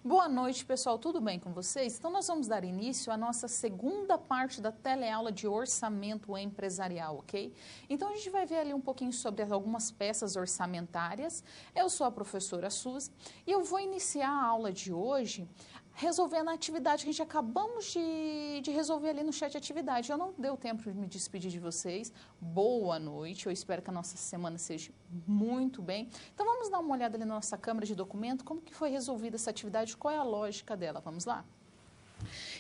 Boa noite, pessoal. Tudo bem com vocês? Então, nós vamos dar início à nossa segunda parte da teleaula de orçamento empresarial, ok? Então, a gente vai ver ali um pouquinho sobre algumas peças orçamentárias. Eu sou a professora Suzy e eu vou iniciar a aula de hoje resolvendo a atividade que a gente acabamos de resolver ali no chat atividade. Eu não deu tempo de me despedir de vocês. Boa noite. Eu espero que a nossa semana seja muito bem. Então, vamos dar uma olhada ali na nossa câmera de documento, como que foi resolvida essa atividade, qual é a lógica dela. Vamos lá?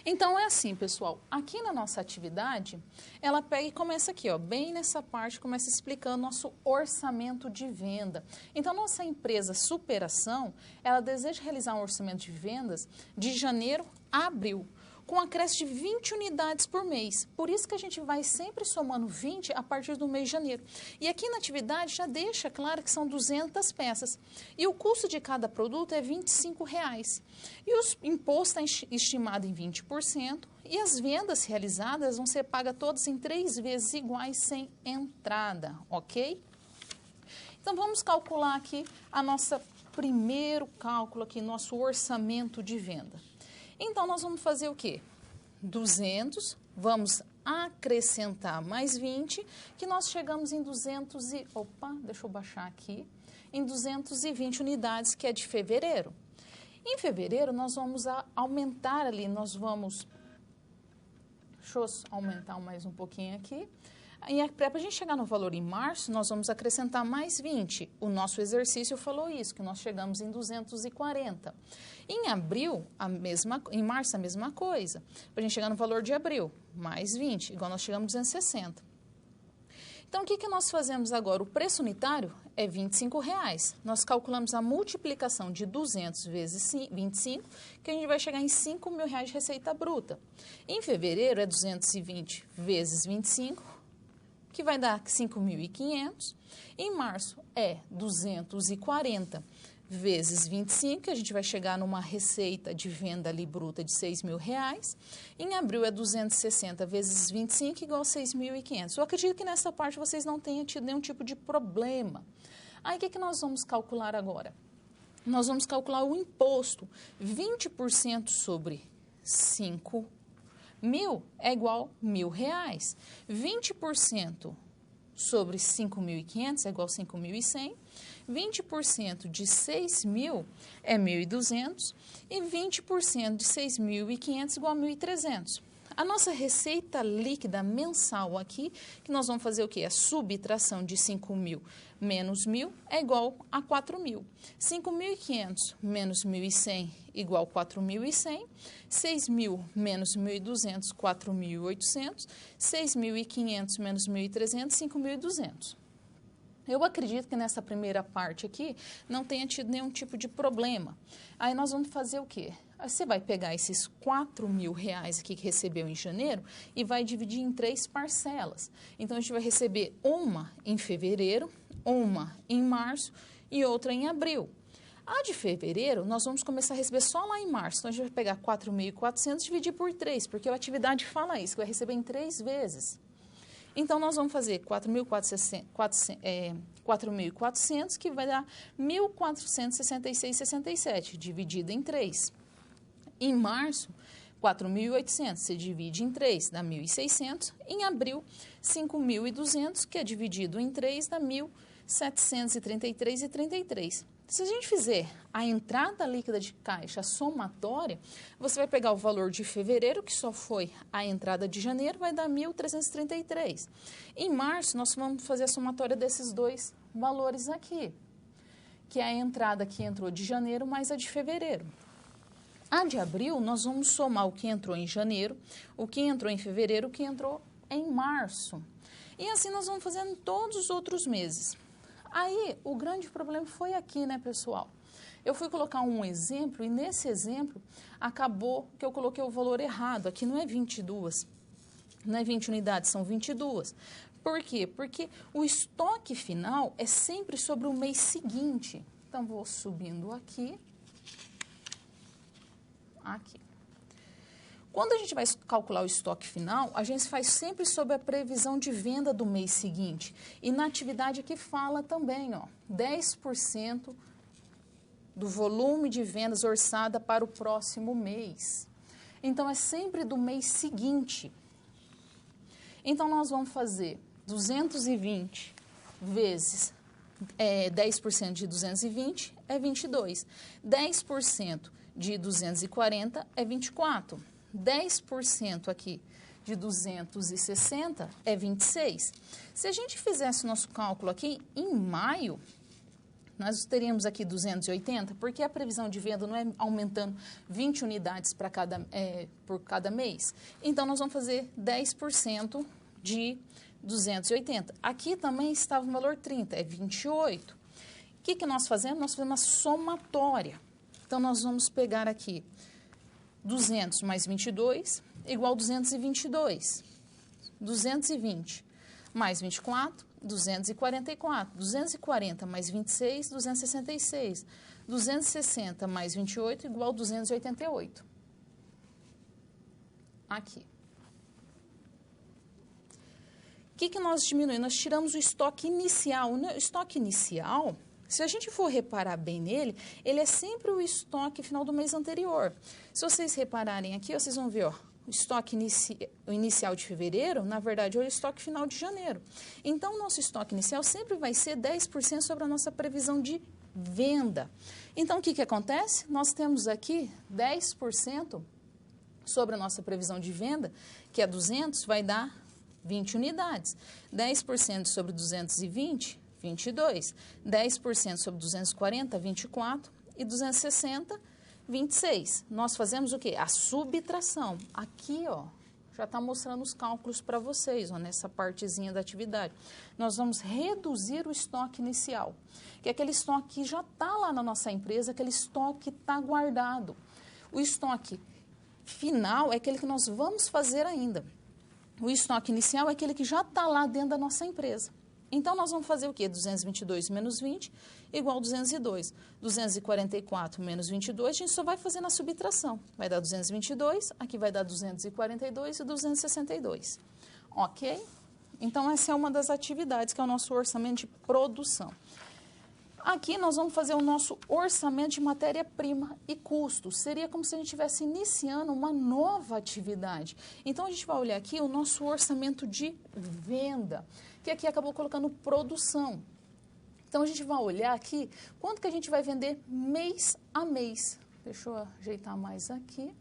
Então, é assim, pessoal, aqui na nossa atividade, ela pega e começa aqui, ó, bem nessa parte, começa explicando nosso orçamento de venda. Então, nossa empresa Superação, ela deseja realizar um orçamento de vendas de janeiro a abril, com acréscimo de 20 unidades por mês. Por isso que a gente vai sempre somando 20 a partir do mês de janeiro. E aqui na atividade já deixa claro que são 200 peças. E o custo de cada produto é R$ 25. E o imposto está estimado em 20%. E as vendas realizadas vão ser pagas todas em 3 vezes iguais sem entrada, ok? Então vamos calcular aqui a nossa primeiro cálculo aqui, nosso orçamento de venda. Então, nós vamos fazer o quê? 200, vamos acrescentar mais 20, que nós chegamos em 200 e... Opa, deixa eu baixar aqui. Em 220 unidades, que é de fevereiro. Em fevereiro, nós vamos aumentar ali, nós vamos... Deixa eu aumentar mais um pouquinho aqui. E para a gente chegar no valor em março, nós vamos acrescentar mais 20. O nosso exercício falou isso, que nós chegamos em 240. Em abril, em março, a mesma coisa. Para a gente chegar no valor de abril, mais 20, igual nós chegamos em 260. Então, o que nós fazemos agora? O preço unitário é R$ 25. Nós calculamos a multiplicação de 200 vezes 25, que a gente vai chegar em R$ 5.000 de receita bruta. Em fevereiro, é 220 vezes 25, que vai dar 5.500. Em março é 240 vezes 25, que a gente vai chegar numa receita de venda ali bruta de R$ 6.000. Em abril é 260 vezes 25, igual a 6.500. Eu acredito que nessa parte vocês não tenham tido nenhum tipo de problema. Aí o que nós vamos calcular agora? Nós vamos calcular o imposto. 20% sobre 5.000 é igual a R$ 1.000. 20% sobre 5.500 é igual a 5.100. 20% de 6.000 é 1.200. E 20% de 6.500 igual a 1.300. A nossa receita líquida mensal aqui, que nós vamos fazer o quê? A subtração de 5.000 menos 1.000 é igual a 4.000. 5.500 menos 1.100 igual a 4.100. 6.000 menos 1.200, 4.800. 6.500 menos 1.300, 5.200. Eu acredito que nessa primeira parte aqui não tenha tido nenhum tipo de problema. Aí nós vamos fazer o quê? Aí você vai pegar esses R$ 4.000 aqui que recebeu em janeiro e vai dividir em 3 parcelas. Então, a gente vai receber uma em fevereiro, uma em março e outra em abril. A de fevereiro, nós vamos começar a receber só lá em março. Então, a gente vai pegar 4.400 e dividir por 3, porque a atividade fala isso, que vai receber em 3 vezes. Então, nós vamos fazer 4.400, que vai dar 1.466,67, dividido em 3. Em março, 4.800, se divide em 3, dá 1.600. Em abril, 5.200, que é dividido em 3, dá 1.733,33. Se a gente fizer a entrada líquida de caixa somatória, você vai pegar o valor de fevereiro, que só foi a entrada de janeiro, vai dar 1.333. Em março, nós vamos fazer a somatória desses dois valores aqui, que é a entrada que entrou de janeiro mais a de fevereiro. A de abril, nós vamos somar o que entrou em janeiro, o que entrou em fevereiro, o que entrou em março. E assim nós vamos fazendo todos os outros meses. Aí, o grande problema foi aqui, né, pessoal? Eu fui colocar um exemplo e nesse exemplo acabou que eu coloquei o valor errado. Aqui não é 22, não é 20 unidades, são 22. Por quê? Porque o estoque final é sempre sobre o mês seguinte. Então, vou subindo aqui. Aqui. Quando a gente vai calcular o estoque final, a gente faz sempre sobre a previsão de venda do mês seguinte. E na atividade aqui fala também, ó, 10% do volume de vendas orçada para o próximo mês. Então, é sempre do mês seguinte. Então, nós vamos fazer 220 vezes 10% de 220 é 22. 10% de 240 é 24. 10% aqui de 260 é 26. Se a gente fizesse o nosso cálculo aqui em maio, nós teríamos aqui 280, porque a previsão de venda não é aumentando 20 unidades por cada mês. Então, nós vamos fazer 10% de 280. Aqui também estava o valor 30, é 28. O que nós fazemos? Nós fazemos uma somatória. Então, nós vamos pegar aqui 200 mais 22 igual 222. 220 mais 24, 244. 240 mais 26, 266. 260 mais 28 igual 288. Aqui. O que nós diminuímos? Nós tiramos o estoque inicial. O estoque inicial, se a gente for reparar bem nele, ele é sempre o estoque final do mês anterior. Se vocês repararem aqui, vocês vão ver, ó, o estoque inicial de fevereiro, na verdade, é o estoque final de janeiro. Então, o nosso estoque inicial sempre vai ser 10% sobre a nossa previsão de venda. Então, o que acontece? Nós temos aqui 10% sobre a nossa previsão de venda, que é 200, vai dar 20 unidades. 10% sobre 220, 22. 10% sobre 240, 24. E 260, 26. Nós fazemos o quê? A subtração. Aqui, ó, já está mostrando os cálculos para vocês, ó, nessa partezinha da atividade. Nós vamos reduzir o estoque inicial, que é aquele estoque que já está lá na nossa empresa, aquele estoque que está guardado. O estoque final é aquele que nós vamos fazer ainda. O estoque inicial é aquele que já está lá dentro da nossa empresa. Então, nós vamos fazer o quê? 222 menos 20 igual 202. 244 menos 22, a gente só vai fazer na subtração. Vai dar 222, aqui vai dar 242 e 262. Ok? Então, essa é uma das atividades que é o nosso orçamento de produção. Aqui nós vamos fazer o nosso orçamento de matéria-prima e custo. Seria como se a gente estivesse iniciando uma nova atividade. Então, a gente vai olhar aqui o nosso orçamento de venda, que aqui acabou colocando produção. Então, a gente vai olhar aqui quanto que a gente vai vender mês a mês. Deixa eu ajeitar mais aqui.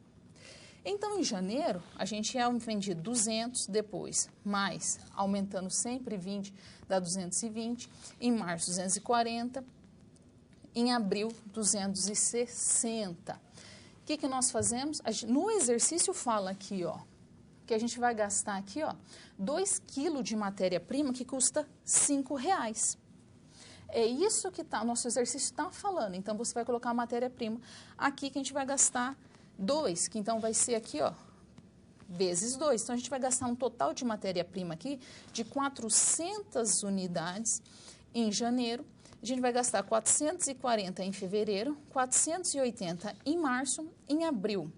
Então, em janeiro, a gente ia vender 200, depois mais, aumentando sempre 20, dá 220. Em março, 240. Em abril, 260. O que nós fazemos? No exercício fala aqui, ó, que a gente vai gastar aqui, ó, 2 quilos de matéria-prima que custa R$5. É isso que o nosso exercício está falando. Então, você vai colocar a matéria-prima aqui que a gente vai gastar 2, que então vai ser aqui, ó, vezes 2. Então, a gente vai gastar um total de matéria-prima aqui de 400 unidades em janeiro. A gente vai gastar 440 em fevereiro, 480 em março, em abril,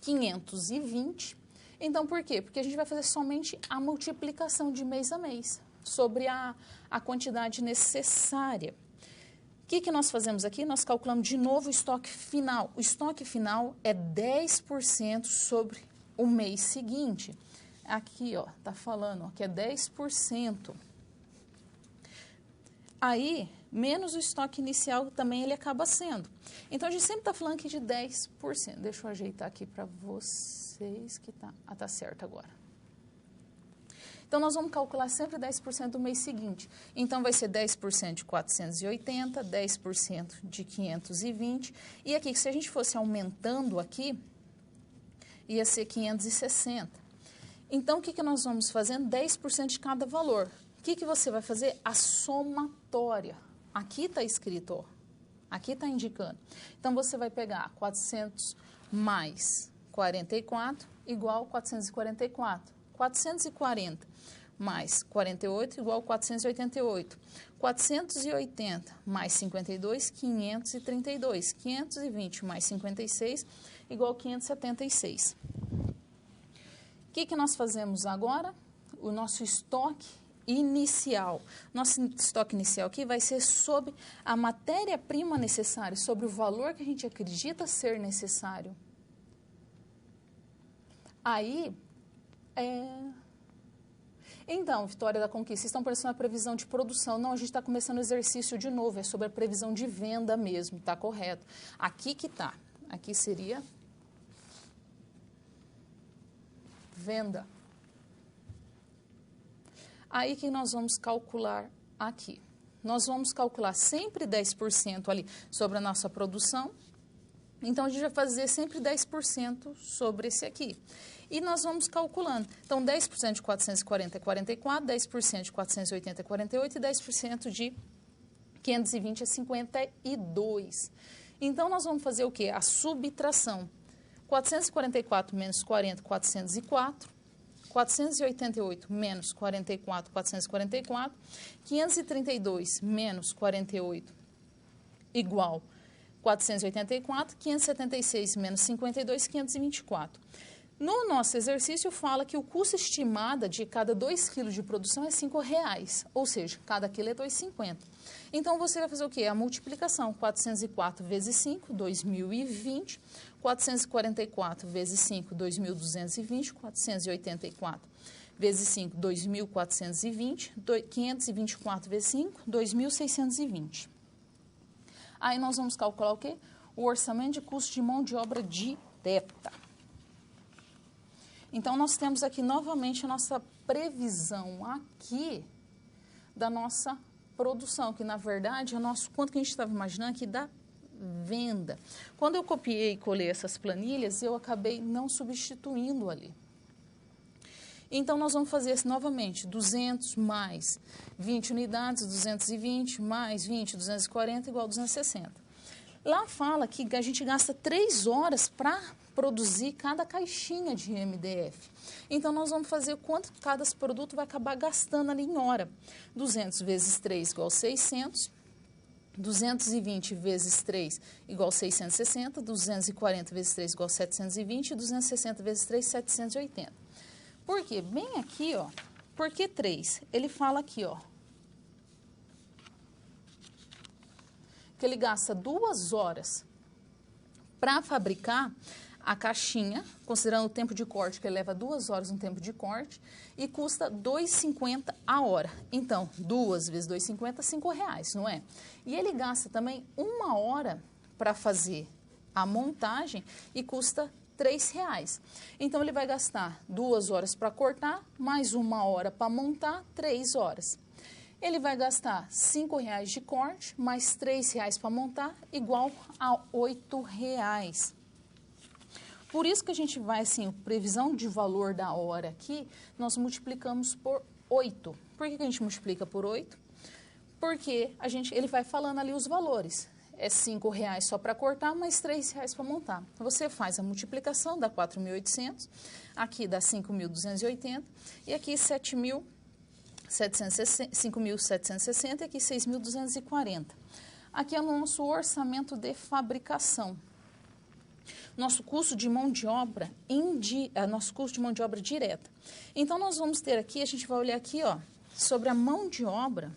520. Então, por quê? Porque a gente vai fazer somente a multiplicação de mês a mês sobre a quantidade necessária. O que nós fazemos aqui? Nós calculamos de novo o estoque final. O estoque final é 10% sobre o mês seguinte. Aqui, ó, tá falando ó, que é 10%. Aí, menos o estoque inicial também ele acaba sendo. Então, a gente sempre está falando aqui de 10%. Deixa eu ajeitar aqui para vocês que tá... Ah, tá certo agora. Então, nós vamos calcular sempre 10% do mês seguinte. Então, vai ser 10% de 480, 10% de 520. E aqui, se a gente fosse aumentando aqui, ia ser 560. Então, o que nós vamos fazendo? 10% de cada valor. O que você vai fazer? A somatória. Aqui está escrito, ó. Aqui está indicando. Então, você vai pegar 400 mais 44 igual 444. 440 mais 48 igual 488. 480 mais 52, 532. 520 mais 56 igual 576. O que nós fazemos agora? O nosso estoque inicial. Nosso estoque inicial aqui vai ser sobre a matéria-prima necessária, sobre o valor que a gente acredita ser necessário. Aí, Então, Vitória da Conquista, vocês estão pensando na previsão de produção. Não, a gente está começando o exercício de novo, é sobre a previsão de venda mesmo, tá correto. Aqui que tá, aqui seria venda. Aí que nós vamos calcular aqui. Nós vamos calcular sempre 10% ali sobre a nossa produção. Então, a gente vai fazer sempre 10% sobre esse aqui. E nós vamos calculando. Então, 10% de 440 é 44, 10% de 480 é 48 e 10% de 520 é 52. Então, nós vamos fazer o quê? A subtração. 444 menos 40, 404. 488 menos 44, 444. 532 menos 48 igual 484. 576 menos 52, 524. No nosso exercício, fala que o custo estimado de cada 2 kg de produção é R$5, ou seja, cada quilo é R$2,50. Então, você vai fazer o quê? A multiplicação, 404 vezes 5, 2.020, 444 vezes 5, 2.220, 484 vezes 5, 2.420, 524 vezes 5, 2.620. Aí, nós vamos calcular o quê? O orçamento de custo de mão de obra direta. Então, nós temos aqui novamente a nossa previsão aqui da nossa produção, que na verdade é o nosso quanto que a gente estava imaginando aqui da venda. Quando eu copiei e colei essas planilhas, eu acabei não substituindo ali. Então, nós vamos fazer esse novamente, 200 mais 20 unidades, 220 mais 20, 240 igual a 260. Lá fala que a gente gasta 3 horas para produzir cada caixinha de MDF. Então, nós vamos fazer quanto cada produto vai acabar gastando ali em hora. 200 vezes 3 igual a 600, 220 vezes 3 igual a 660, 240 vezes 3 igual a 720 e 260 vezes 3, 780. Por quê? Bem aqui, ó, por que 3? Ele fala aqui, ó, que ele gasta 2 horas para fabricar a caixinha, considerando o tempo de corte, que ele leva 2 horas no tempo de corte, e custa R$ 2,50 a hora. Então, 2 vezes R$ 2,50, R$5, não é? E ele gasta também 1 hora para fazer a montagem e custa R$ 3,00. Então, ele vai gastar 2 horas para cortar, mais 1 hora para montar, 3 horas. Ele vai gastar R$ 5,00 de corte, mais R$ 3,00 para montar, igual a R$ 8,00. Por isso que a gente vai, assim, previsão de valor da hora aqui, nós multiplicamos por 8. Por que a gente multiplica por 8? Porque ele vai falando ali os valores. É R$ 5,00 só para cortar, mais R$ 3,00 para montar. Você faz a multiplicação, dá 4.800, aqui dá 5.280 e aqui 5.760 e aqui 6.240. Aqui é o nosso orçamento de fabricação. Nosso custo de mão de obra direta. Então, nós vamos ter aqui, a gente vai olhar aqui, ó, sobre a mão de obra,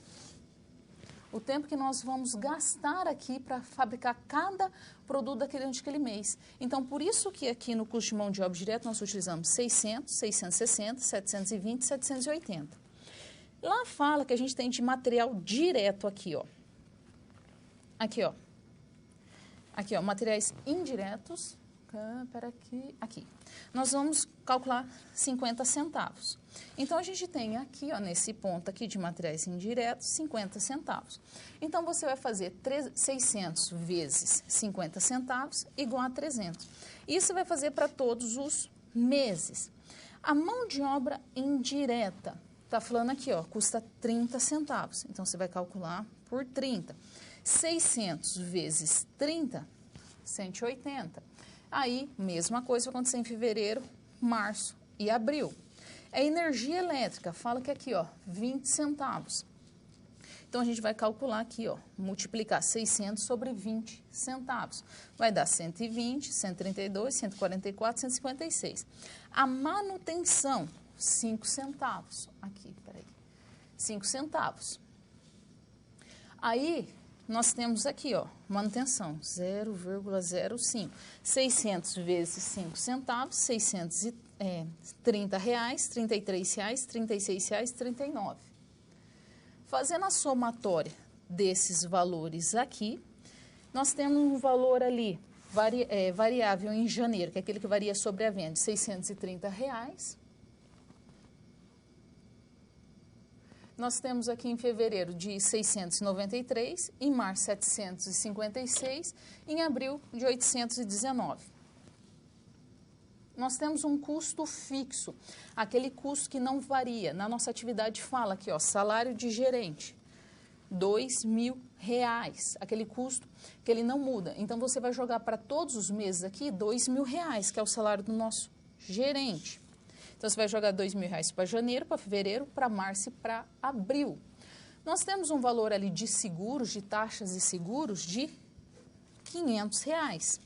o tempo que nós vamos gastar aqui para fabricar cada produto daquele mês. Então, por isso que aqui no custo de mão de obra direta nós utilizamos 600, 660, 720, 780. Lá fala que a gente tem de material direto aqui, ó. Aqui, ó. Aqui, ó, materiais indiretos. Aqui. Nós vamos calcular 50 centavos. Então, a gente tem aqui, ó, nesse ponto aqui de materiais indiretos, 50 centavos. Então, você vai fazer 600 vezes 50 centavos igual a 300. Isso vai fazer para todos os meses. A mão de obra indireta, tá falando aqui, ó, custa 30 centavos. Então, você vai calcular por 30. 600 vezes 30, 180. Aí, mesma coisa vai acontecer em fevereiro, março e abril. A energia elétrica, fala que aqui, ó, 20 centavos. Então, a gente vai calcular aqui, ó, multiplicar 600 sobre 20 centavos. Vai dar 120, 132, 144, 156. A manutenção, 5 centavos. Aqui, peraí. 5 centavos. Aí, nós temos aqui, ó, manutenção, 0,05. 600 vezes 5 centavos, 630 reais, 33 reais, 36 reais, 39. Fazendo a somatória desses valores aqui, nós temos um valor ali, variável em janeiro, que é aquele que varia sobre a venda, de 630 reais. Nós temos aqui em fevereiro de 693, em março 756, em abril de 819. Nós temos um custo fixo, aquele custo que não varia. Na nossa atividade fala aqui, ó, salário de gerente, R$2.000, aquele custo que ele não muda. Então, você vai jogar para todos os meses aqui R$2.000, que é o salário do nosso gerente. Então, você vai jogar R$2.000 para janeiro, para fevereiro, para março e para abril. Nós temos um valor ali de seguros, de taxas e seguros de R$500.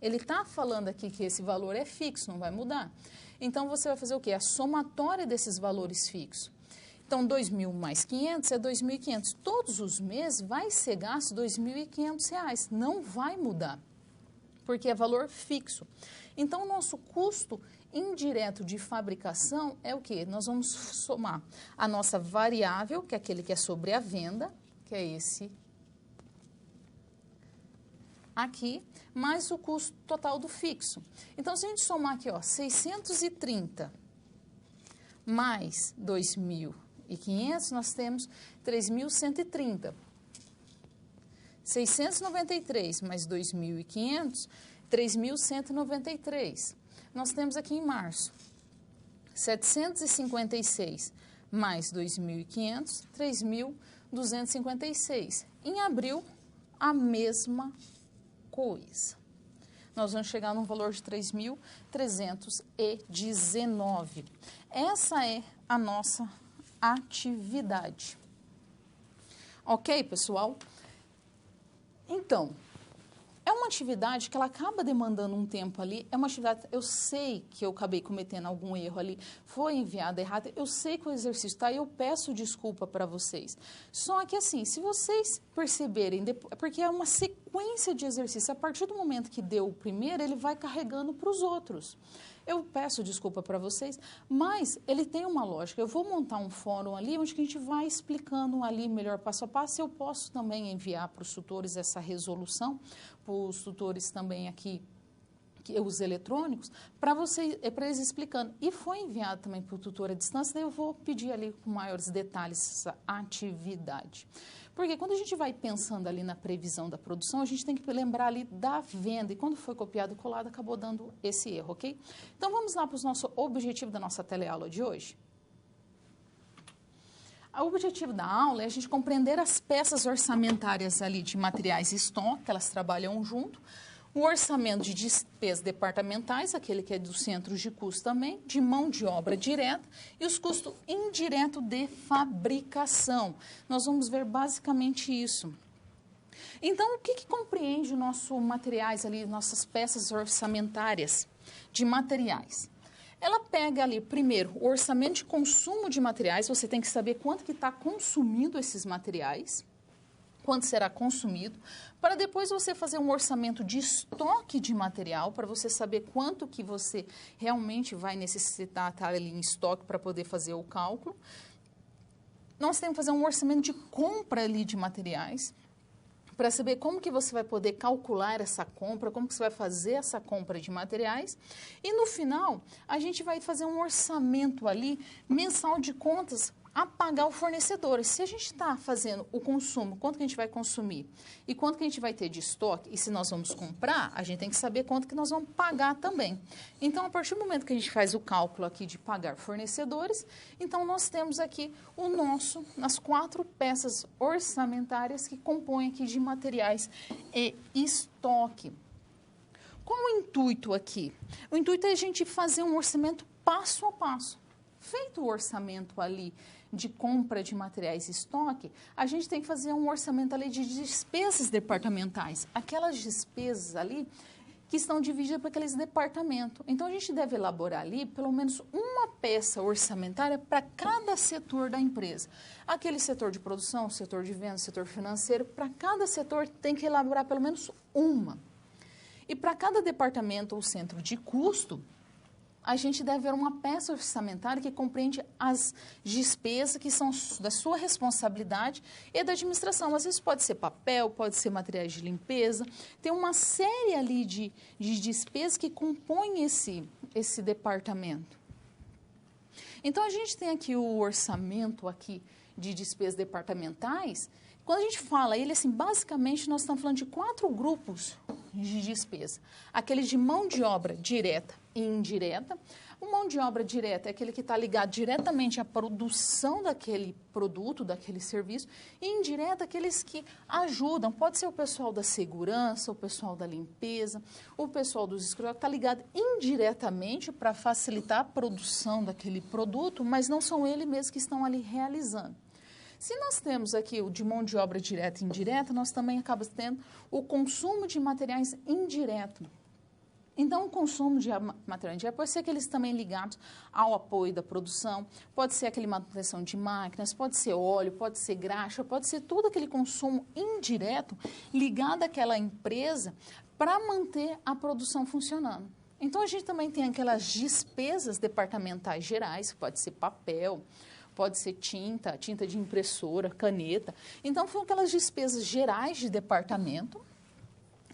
Ele está falando aqui que esse valor é fixo, não vai mudar. Então, você vai fazer o quê? A somatória desses valores fixos. Então, 2.000 mais 500 é 2.500. Todos os meses vai ser gasto R$2.500. Não vai mudar, porque é valor fixo. Então, o nosso custo indireto de fabricação é o quê? Nós vamos somar a nossa variável, que é aquele que é sobre a venda, que é esse aqui, mais o custo total do fixo. Então, se a gente somar aqui, ó, 630 mais 2.500, nós temos 3.130. 693 mais 2.500, 3.193. Nós temos aqui em março 756 mais 2.500, 3.256. Em abril, a mesma coisa. Nós vamos chegar num valor de 3.319. Essa é a nossa atividade. Ok, pessoal? Então, é uma atividade que ela acaba demandando um tempo ali, é uma atividade, eu sei que eu acabei cometendo algum erro ali, foi enviada errada, eu sei que o exercício está e eu peço desculpa para vocês. Só que assim, se vocês perceberem, porque é uma sequência de exercícios, a partir do momento que deu o primeiro, ele vai carregando para os outros. Eu peço desculpa para vocês, mas ele tem uma lógica. Eu vou montar um fórum ali onde que a gente vai explicando ali melhor passo a passo. Eu posso também enviar para os tutores essa resolução, para os tutores também aqui, os eletrônicos, para eles explicando. E foi enviado também para o tutor à distância, daí eu vou pedir ali com maiores detalhes essa atividade. Porque quando a gente vai pensando ali na previsão da produção, a gente tem que lembrar ali da venda. E quando foi copiado e colado, acabou dando esse erro, ok? Então, vamos lá para o nosso objetivo da nossa teleaula de hoje. O objetivo da aula é a gente compreender as peças orçamentárias ali de materiais e estoque, que elas trabalham junto. O orçamento de despesas departamentais, aquele que é dos centros de custo também, de mão de obra direta e os custos indiretos de fabricação. Nós vamos ver basicamente isso. Então, o que compreende o nosso materiais ali, nossas peças orçamentárias de materiais? Ela pega ali, primeiro, o orçamento de consumo de materiais, você tem que saber quanto que está consumindo esses materiais, quanto será consumido, para depois você fazer um orçamento de estoque de material, para você saber quanto que você realmente vai necessitar estar ali em estoque para poder fazer o cálculo. Nós temos que fazer um orçamento de compra ali de materiais, para saber como que você vai poder calcular essa compra, como que você vai fazer essa compra de materiais. E no final, a gente vai fazer um orçamento ali, mensal de contas, a pagar o fornecedor. Se a gente está fazendo o consumo, quanto que a gente vai consumir e quanto que a gente vai ter de estoque, e se nós vamos comprar, a gente tem que saber quanto que nós vamos pagar também. Então, a partir do momento que a gente faz o cálculo aqui de pagar fornecedores, então nós temos aqui as 4 peças orçamentárias que compõem aqui de materiais e estoque. Qual o intuito aqui? O intuito é a gente fazer um orçamento passo a passo. Feito o orçamento ali de compra de materiais e estoque, a gente tem que fazer um orçamento ali de despesas departamentais. Aquelas despesas ali que estão divididas por aqueles departamentos. Então, a gente deve elaborar ali pelo menos uma peça orçamentária para cada setor da empresa. Aquele setor de produção, setor de venda, setor financeiro, para cada setor tem que elaborar pelo menos uma. E para cada departamento ou centro de custo, a gente deve ver uma peça orçamentária que compreende as despesas que são da sua responsabilidade e da administração. Às vezes pode ser papel, pode ser materiais de limpeza. Tem uma série ali de despesas que compõem esse departamento. Então, a gente tem aqui o orçamento aqui de despesas departamentais. Quando a gente fala ele, assim, basicamente nós estamos falando de 4 grupos de despesa. Aqueles de mão de obra direta e indireta. O mão de obra direta é aquele que está ligado diretamente à produção daquele produto, daquele serviço. E indireta, aqueles que ajudam. Pode ser o pessoal da segurança, o pessoal da limpeza, o pessoal dos escritórios, que está ligado indiretamente para facilitar a produção daquele produto, mas não são eles mesmos que estão ali realizando. Se nós temos aqui o de mão de obra direta e indireta, nós também acabamos tendo o consumo de materiais indireto. Então, o consumo de material indireto pode ser aqueles também ligados ao apoio da produção, pode ser aquele manutenção de máquinas, pode ser óleo, pode ser graxa, pode ser todo aquele consumo indireto ligado àquela empresa para manter a produção funcionando. Então, a gente também tem aquelas despesas departamentais gerais, pode ser papel, pode ser tinta de impressora, caneta. Então, foram aquelas despesas gerais de departamento.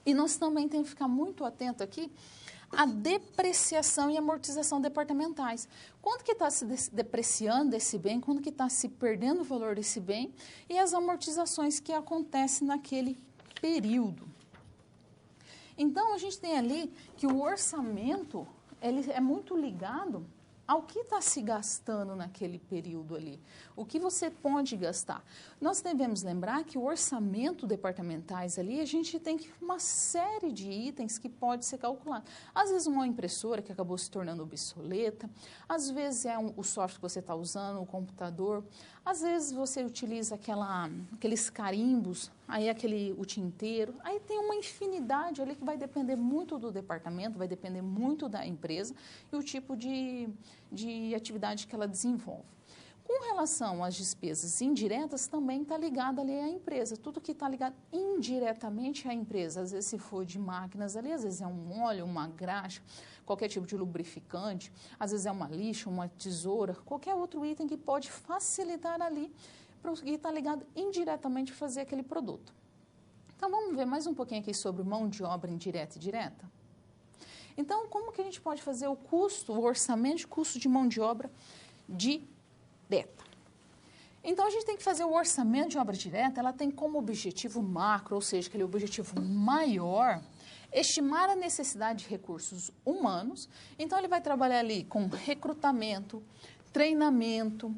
E nós também temos que ficar muito atento aqui à depreciação e amortização departamentais. Quanto que está se depreciando esse bem, quanto que está se perdendo o valor desse bem e as amortizações que acontecem naquele período. Então, a gente tem ali que o orçamento ele é muito ligado ao que está se gastando naquele período ali, o que você pode gastar. Nós devemos lembrar que o orçamento departamentais ali, a gente tem uma série de itens que pode ser calculado. Às vezes uma impressora que acabou se tornando obsoleta, às vezes é o software que você está usando, o computador, às vezes você utiliza aqueles carimbos, aí o tinteiro, aí tem uma infinidade ali que vai depender muito do departamento, vai depender muito da empresa e o tipo de atividade que ela desenvolve. Com relação às despesas indiretas, também está ligado ali à empresa. Tudo que está ligado indiretamente à empresa. Às vezes, se for de máquinas ali, às vezes é um óleo, uma graxa, qualquer tipo de lubrificante, às vezes é uma lixa, uma tesoura, qualquer outro item que pode facilitar ali para o que está ligado indiretamente a fazer aquele produto. Então, vamos ver mais um pouquinho aqui sobre mão de obra indireta e direta? Então, como que a gente pode fazer o orçamento de custo de mão de obra direta? Então, a gente tem que fazer o orçamento de obra direta, ela tem como objetivo macro, ou seja, aquele objetivo maior, estimar a necessidade de recursos humanos. Então, ele vai trabalhar ali com recrutamento, treinamento,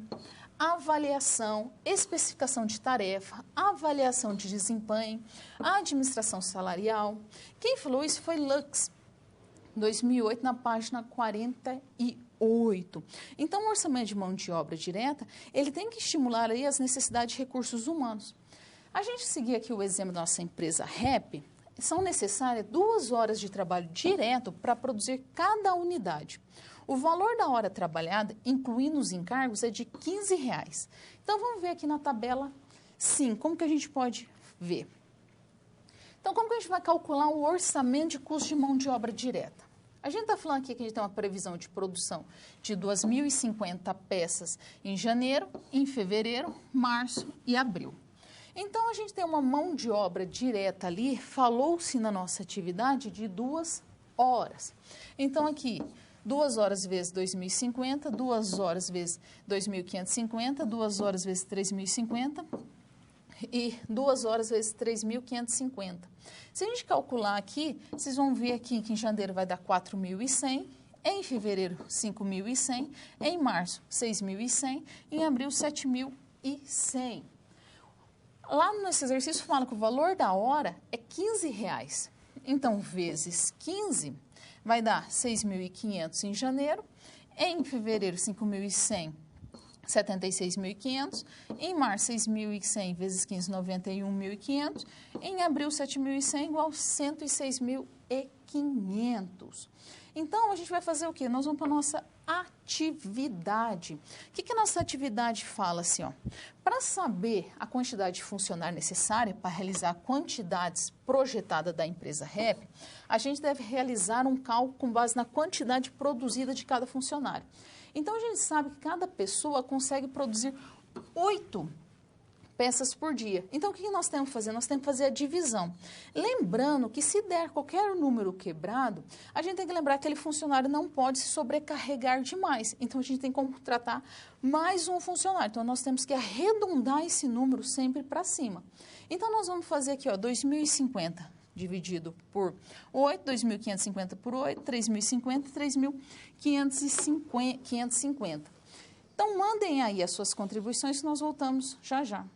avaliação, especificação de tarefa, avaliação de desempenho, administração salarial. Quem falou isso foi Lux, 2008, na página 48. Então, o orçamento de mão de obra direta, ele tem que estimular aí as necessidades de recursos humanos. A gente seguir aqui o exemplo da nossa empresa REP, são necessárias 2 horas de trabalho direto para produzir cada unidade. O valor da hora trabalhada, incluindo os encargos, é de R$ 15. Então, vamos ver aqui na tabela 5, como que a gente pode ver. Então, como que a gente vai calcular o orçamento de custo de mão de obra direta? A gente está falando aqui que a gente tem uma previsão de produção de 2.050 peças em janeiro, em fevereiro, março e abril. Então, a gente tem uma mão de obra direta ali, falou-se na nossa atividade de 2 horas. Então, aqui, 2 horas vezes 2.050, 2 horas vezes 2.550, 2 horas vezes 3.050 e 2 horas vezes 3.550. Se a gente calcular aqui, vocês vão ver aqui que em janeiro vai dar 4.100, em fevereiro 5.100, em março 6.100 e em abril 7.100. Lá nesse exercício fala que o valor da hora é R$ 15. Então, vezes 15 vai dar 6.500 em janeiro, em fevereiro 5.100 76.500, em março 6.100 vezes 15, 91.500, em abril 7.100 igual 106.500. Então, a gente vai fazer o quê? Nós vamos para a nossa atividade. O que a nossa atividade fala assim, ó? Para saber a quantidade de funcionário necessária para realizar quantidades projetadas da empresa REP, a gente deve realizar um cálculo com base na quantidade produzida de cada funcionário. Então, a gente sabe que cada pessoa consegue produzir 8 peças por dia. Então, o que nós temos que fazer? Nós temos que fazer a divisão. Lembrando que se der qualquer número quebrado, a gente tem que lembrar que aquele funcionário não pode se sobrecarregar demais. Então, a gente tem que contratar mais um funcionário. Então, nós temos que arredondar esse número sempre para cima. Então, nós vamos fazer aqui, ó, 2.050 dividido por 8, 2.550 por 8, 3.050, 3.550. Então, mandem aí as suas contribuições que nós voltamos já já.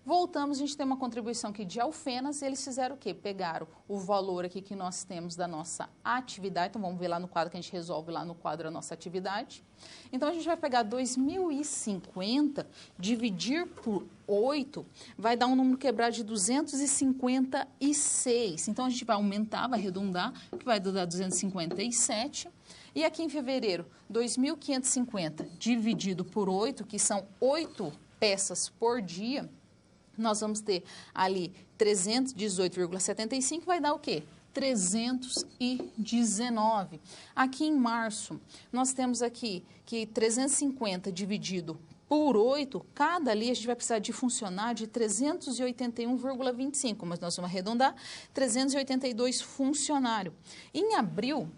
Voltamos, a gente tem uma contribuição aqui de Alfenas, e eles fizeram o quê? Pegaram o valor aqui que nós temos da nossa atividade, então vamos ver lá no quadro que a gente resolve lá no quadro a nossa atividade. Então, a gente vai pegar 2.050, dividir por 8, vai dar um número quebrado de 256. Então, a gente vai aumentar, vai arredondar, que vai dar 257. E aqui em fevereiro, 2.550 dividido por 8, que são 8 peças por dia, nós vamos ter ali 318,75, vai dar o quê? 319. Aqui em março, nós temos aqui que 350 dividido por 8, cada ali a gente vai precisar de funcionário de 381,25, mas nós vamos arredondar, 382 funcionários. Em abril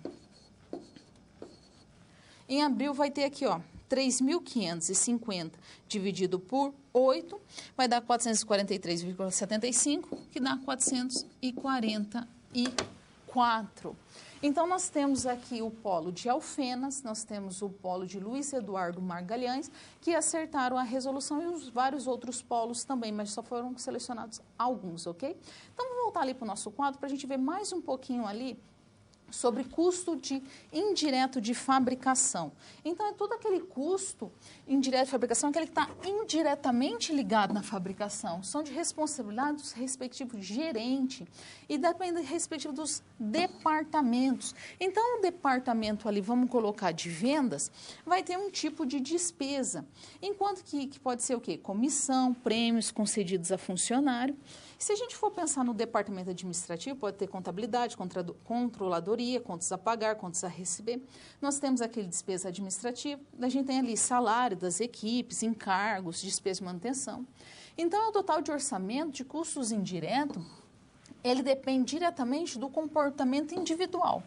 vai ter aqui, ó, 3.550 dividido por 8, vai dar 443,75, que dá 444. Então, nós temos aqui o polo de Alfenas, nós temos o polo de Luiz Eduardo Margalhães, que acertaram a resolução, e os vários outros polos também, mas só foram selecionados alguns, ok? Então, vamos voltar ali para o nosso quadro para a gente ver mais um pouquinho ali sobre custo indireto de fabricação. Então, é todo aquele custo indireto de fabricação, aquele que está indiretamente ligado na fabricação. São de responsabilidade do respectivo gerente e depende do respectivo dos departamentos. Então, o departamento ali, vamos colocar de vendas, vai ter um tipo de despesa, enquanto que pode ser o quê? Comissão, prêmios concedidos a funcionário. Se a gente for pensar no departamento administrativo, pode ter contabilidade, controladoria, contas a pagar, contas a receber. Nós temos aquele despesa administrativa, a gente tem ali salário das equipes, encargos, despesa de manutenção. Então, o total de orçamento de custos indiretos, ele depende diretamente do comportamento individual.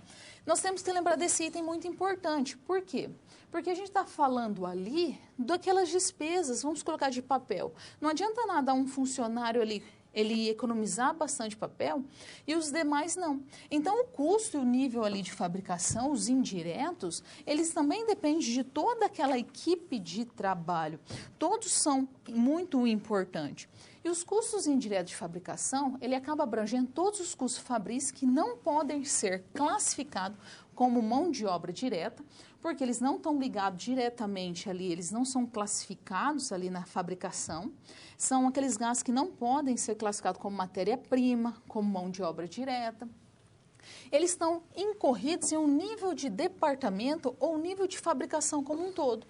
Nós temos que lembrar desse item muito importante. Por quê? Porque a gente está falando ali daquelas despesas, vamos colocar de papel. Não adianta nada um funcionário ali ele economizar bastante papel e os demais não. Então, o custo e o nível ali de fabricação, os indiretos, eles também dependem de toda aquela equipe de trabalho. Todos são muito importantes. E os custos indiretos de fabricação, ele acaba abrangendo todos os custos fabris que não podem ser classificados como mão de obra direta, porque eles não estão ligados diretamente ali, eles não são classificados ali na fabricação. São aqueles gastos que não podem ser classificados como matéria-prima, como mão de obra direta. Eles estão incorridos em um nível de departamento ou nível de fabricação como um todo.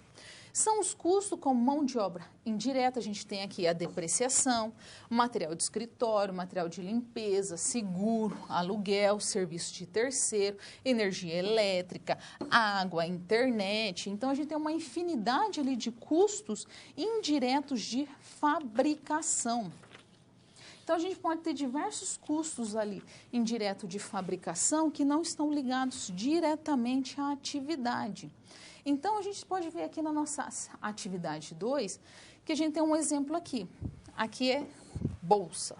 São os custos como mão de obra indireta, a gente tem aqui a depreciação, material de escritório, material de limpeza, seguro, aluguel, serviço de terceiro, energia elétrica, água, internet. Então, a gente tem uma infinidade ali de custos indiretos de fabricação. Então, a gente pode ter diversos custos ali indireto de fabricação que não estão ligados diretamente à atividade. Então, a gente pode ver aqui na nossa atividade 2, que a gente tem um exemplo aqui. Aqui é bolsa.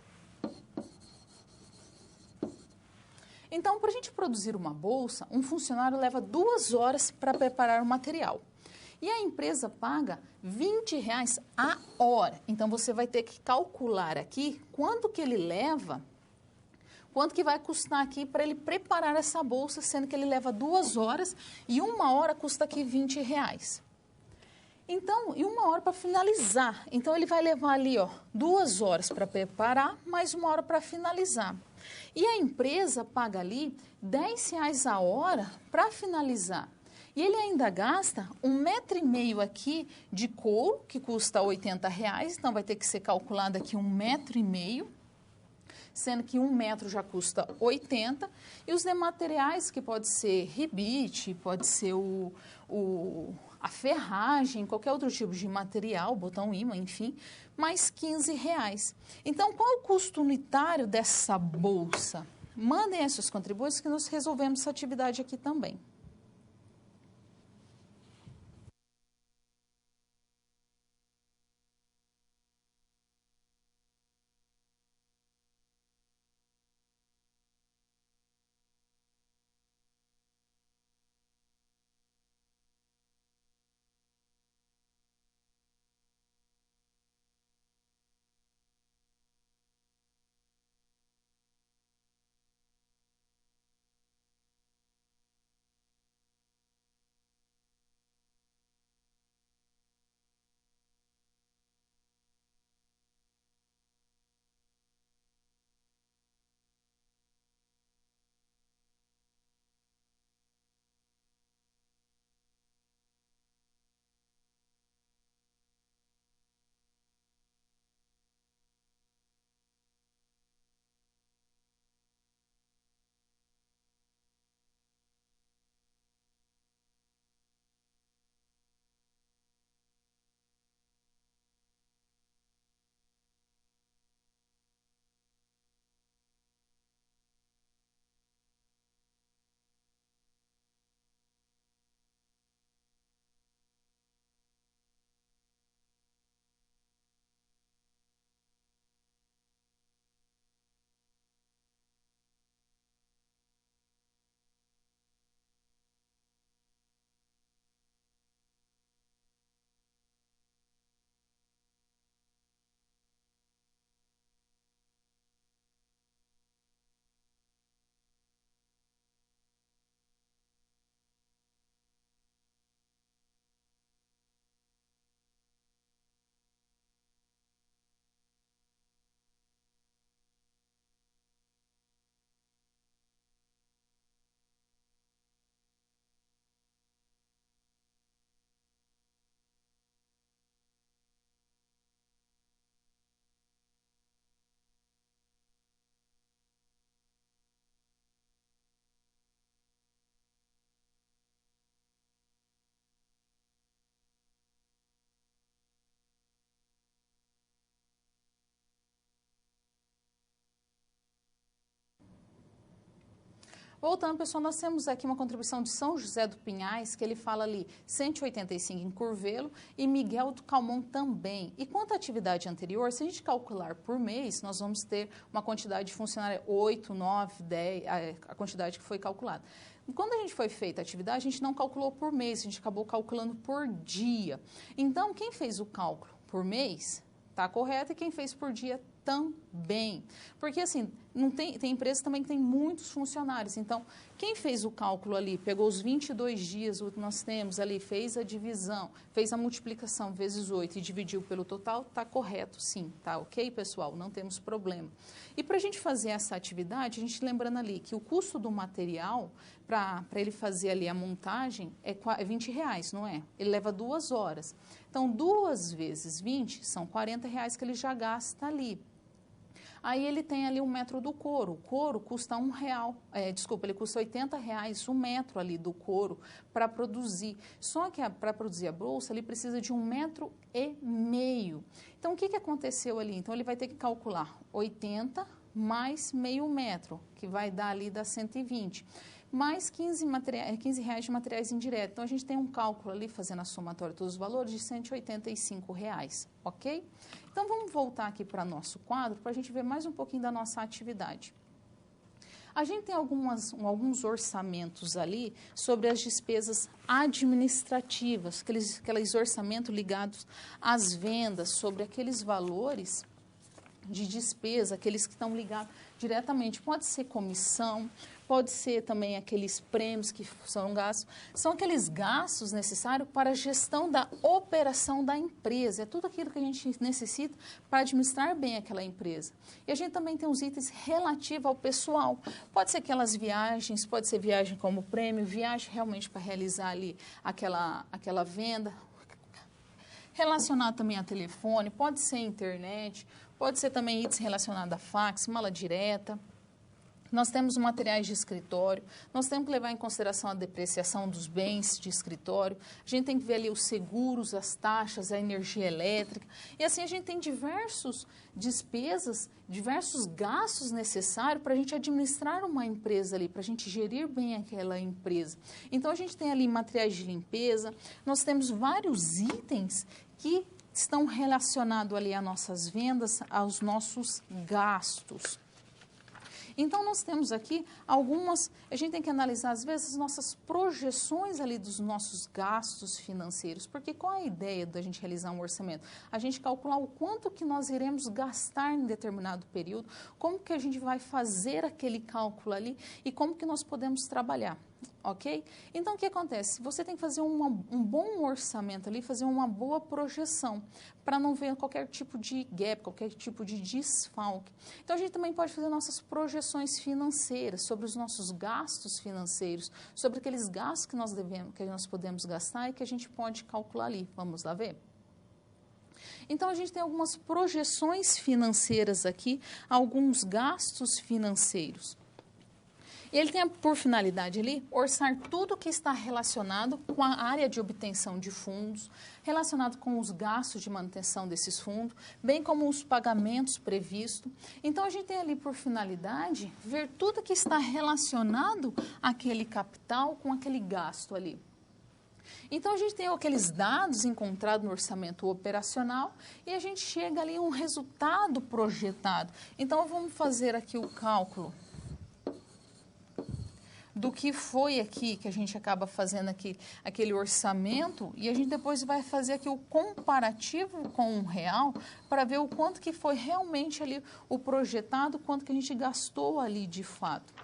Então, para a gente produzir uma bolsa, um funcionário leva 2 horas para preparar o material. E a empresa paga R$20 a hora. Então, você vai ter que calcular aqui quanto que ele leva, quanto que vai custar aqui para ele preparar essa bolsa, sendo que ele leva 2 horas e 1 hora custa aqui R$20. Então, e 1 hora para finalizar. Então, ele vai levar ali, ó, 2 horas para preparar, mais 1 hora para finalizar. E a empresa paga ali R$10 a hora para finalizar. E ele ainda gasta 1,5 metro aqui de couro, que custa R$80. Então, vai ter que ser calculado aqui 1,5 metro. Sendo que 1 metro já custa 80, e os demais materiais, que pode ser rebite, pode ser a ferragem, qualquer outro tipo de material, botão ímã, enfim, mais R$15. Então, qual é o custo unitário dessa bolsa? Mandem as suas contribuições que nós resolvemos essa atividade aqui também. Voltando, pessoal, nós temos aqui uma contribuição de São José do Pinhais, que ele fala ali 185 em Curvelo e Miguel do Calmon também. E quanto à atividade anterior, se a gente calcular por mês, nós vamos ter uma quantidade de funcionários 8, 9, 10, a quantidade que foi calculada. Quando a gente foi feita a atividade, a gente não calculou por mês, a gente acabou calculando por dia. Então, quem fez o cálculo por mês está correto e quem fez por dia também. Porque, assim, não tem empresas também que tem muitos funcionários. Então, quem fez o cálculo ali, pegou os 22 dias, o que nós temos ali, fez a divisão, fez a multiplicação vezes 8 e dividiu pelo total, está correto, sim. Tá ok, pessoal? Não temos problema. E para a gente fazer essa atividade, a gente lembrando ali que o custo do material, para ele fazer ali a montagem, é R$20, não é? Ele leva 2 horas. Então, 2 vezes 20 são R$40 que ele já gasta ali. Aí ele tem ali 1 metro do couro. O couro custa R$1, ele custa R$80 o metro ali do couro para produzir. Só que para produzir a bolsa, ele precisa de 1,5 metro. Então, o que aconteceu ali? Então, ele vai ter que calcular 80 mais meio metro, que vai dar ali da 120. Mais R$15 de materiais indiretos. Então, a gente tem um cálculo ali, fazendo a somatória de todos os valores, de R$185, ok? Então, vamos voltar aqui para nosso quadro, para a gente ver mais um pouquinho da nossa atividade. A gente tem alguns orçamentos ali sobre as despesas administrativas, aqueles orçamentos ligados às vendas, sobre aqueles valores de despesa, aqueles que estão ligados diretamente. Pode ser comissão, pode ser também aqueles prêmios que são gastos, são aqueles gastos necessários para a gestão da operação da empresa. É tudo aquilo que a gente necessita para administrar bem aquela empresa. E a gente também tem os itens relativos ao pessoal. Pode ser aquelas viagens, pode ser viagem como prêmio, viagem realmente para realizar ali aquela venda, relacionado também a telefone, pode ser internet, pode ser também itens relacionados a fax, mala direta. Nós temos materiais de escritório, nós temos que levar em consideração a depreciação dos bens de escritório, a gente tem que ver ali os seguros, as taxas, a energia elétrica, e assim a gente tem diversas despesas, diversos gastos necessários para a gente administrar uma empresa ali, para a gente gerir bem aquela empresa. Então, a gente tem ali materiais de limpeza, nós temos vários itens que estão relacionados ali às nossas vendas, aos nossos gastos. Então, nós temos aqui a gente tem que analisar, às vezes, as nossas projeções ali dos nossos gastos financeiros, porque qual é a ideia da gente realizar um orçamento? A gente calcular o quanto que nós iremos gastar em determinado período, como que a gente vai fazer aquele cálculo ali e como que nós podemos trabalhar. Ok? Então, o que acontece? Você tem que fazer um bom orçamento ali, fazer uma boa projeção, para não ver qualquer tipo de gap, qualquer tipo de desfalque. Então, a gente também pode fazer nossas projeções financeiras, sobre os nossos gastos financeiros, sobre aqueles gastos que nós podemos gastar e que a gente pode calcular ali. Vamos lá ver? Então, a gente tem algumas projeções financeiras aqui, alguns gastos financeiros. E ele tem por finalidade ali orçar tudo que está relacionado com a área de obtenção de fundos, relacionado com os gastos de manutenção desses fundos, bem como os pagamentos previstos. Então, a gente tem ali por finalidade ver tudo que está relacionado àquele capital com aquele gasto ali. Então, a gente tem aqueles dados encontrados no orçamento operacional e a gente chega ali a um resultado projetado. Então, vamos fazer aqui o cálculo do que foi aqui, que a gente acaba fazendo aqui, aquele orçamento, e a gente depois vai fazer aqui o comparativo com o real, para ver o quanto que foi realmente ali o projetado, quanto que a gente gastou ali de fato.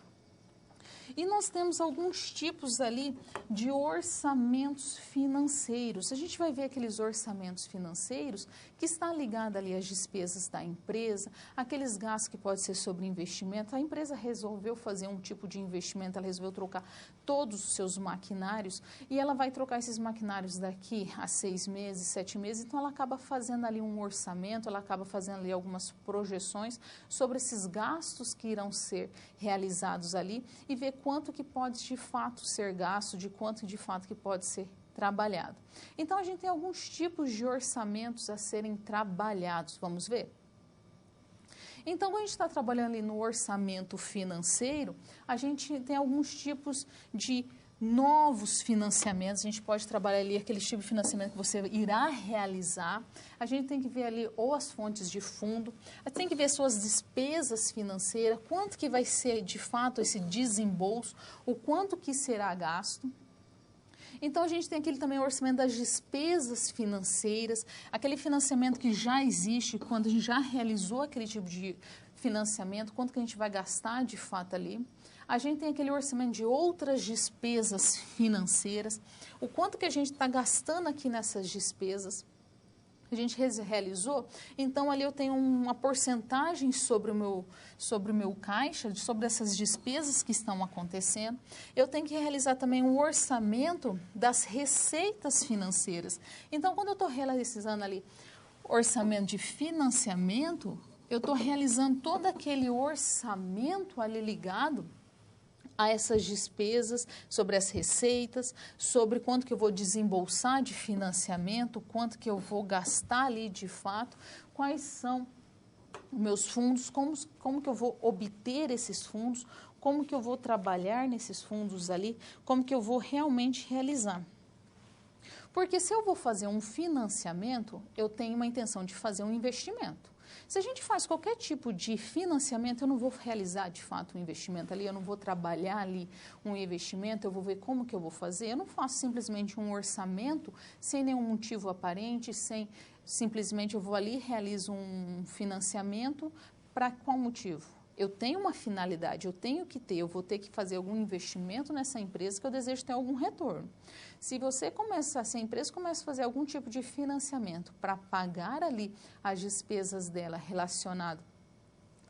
E nós temos alguns tipos ali de orçamentos financeiros. A gente vai ver aqueles orçamentos financeiros que está ligado ali às despesas da empresa, aqueles gastos que pode ser sobre investimento. A empresa resolveu fazer um tipo de investimento, ela resolveu trocar todos os seus maquinários e ela vai trocar esses maquinários daqui a 6 meses, 7 meses. Então, ela acaba fazendo ali um orçamento, ela acaba fazendo ali algumas projeções sobre esses gastos que irão ser realizados ali e ver quanto que pode de fato ser gasto, de quanto de fato que pode ser trabalhado. Então, a gente tem alguns tipos de orçamentos a serem trabalhados. Vamos ver? Então, quando a gente está trabalhando ali no orçamento financeiro, a gente tem alguns tipos de novos financiamentos, a gente pode trabalhar ali aquele tipo de financiamento que você irá realizar, a gente tem que ver ali ou as fontes de fundo, tem que ver suas despesas financeiras, quanto que vai ser de fato esse desembolso, o quanto que será gasto. Então, a gente tem aquele também o orçamento das despesas financeiras, aquele financiamento que já existe, quando a gente já realizou aquele tipo de financiamento, quanto que a gente vai gastar de fato ali. A gente tem aquele orçamento de outras despesas financeiras, o quanto que a gente está gastando aqui nessas despesas. A gente realizou, então ali eu tenho uma porcentagem sobre o meu caixa, sobre essas despesas que estão acontecendo. Eu tenho que realizar também um orçamento das receitas financeiras. Então, quando eu estou realizando ali orçamento de financiamento, eu estou realizando todo aquele orçamento ali ligado a essas despesas, sobre as receitas, sobre quanto que eu vou desembolsar de financiamento, quanto que eu vou gastar ali de fato, quais são os meus fundos, como que eu vou obter esses fundos, como que eu vou trabalhar nesses fundos ali, como que eu vou realmente realizar. Porque se eu vou fazer um financiamento, eu tenho uma intenção de fazer um investimento. Se a gente faz qualquer tipo de financiamento, eu não vou realizar de fato um investimento ali, eu não vou trabalhar ali um investimento, eu vou ver como que eu vou fazer. Eu não faço simplesmente um orçamento sem nenhum motivo aparente, simplesmente eu vou ali e realizo um financiamento. Para qual motivo? Eu tenho uma finalidade, eu vou ter que fazer algum investimento nessa empresa que eu desejo ter algum retorno. Se a empresa começa a fazer algum tipo de financiamento para pagar ali as despesas dela relacionado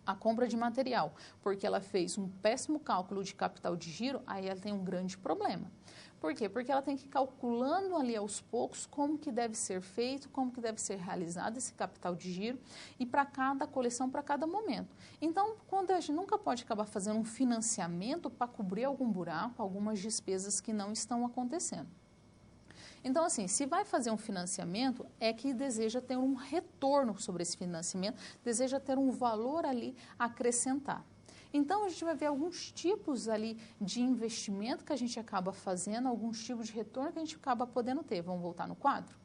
à compra de material, porque ela fez um péssimo cálculo de capital de giro, aí ela tem um grande problema. Por quê? Porque ela tem que ir calculando ali aos poucos como que deve ser feito, como que deve ser realizado esse capital de giro e para cada coleção, para cada momento. Então, quando a gente nunca pode acabar fazendo um financiamento para cobrir algum buraco, algumas despesas que não estão acontecendo. Então, assim, se vai fazer um financiamento, é que deseja ter um retorno sobre esse financiamento, deseja ter um valor ali a acrescentar. Então, a gente vai ver alguns tipos ali de investimento que a gente acaba fazendo, alguns tipos de retorno que a gente acaba podendo ter. Vamos voltar no quadro?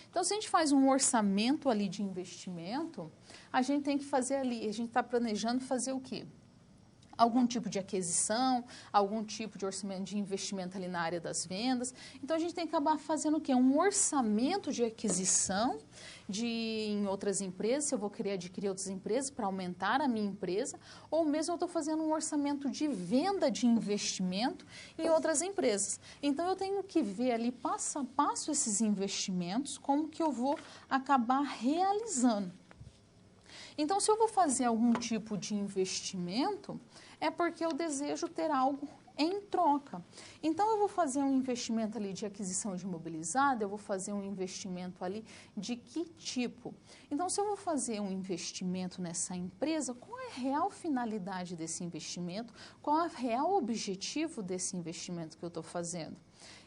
Então, se a gente faz um orçamento ali de investimento, a gente tem que fazer ali, a gente está planejando fazer o quê? Algum tipo de aquisição, algum tipo de orçamento de investimento ali na área das vendas. Então, a gente tem que acabar fazendo o quê? Um orçamento de aquisição em outras empresas, se eu vou querer adquirir outras empresas para aumentar a minha empresa, ou mesmo eu estou fazendo um orçamento de venda de investimento em outras empresas. Então, eu tenho que ver ali passo a passo esses investimentos, como que eu vou acabar realizando. Então, se eu vou fazer algum tipo de investimento, é porque eu desejo ter algo em troca. Então, eu vou fazer um investimento ali de aquisição de imobilizado, eu vou fazer um investimento ali de que tipo? Então, se eu vou fazer um investimento nessa empresa, qual é a real finalidade desse investimento? Qual é o real objetivo desse investimento que eu estou fazendo?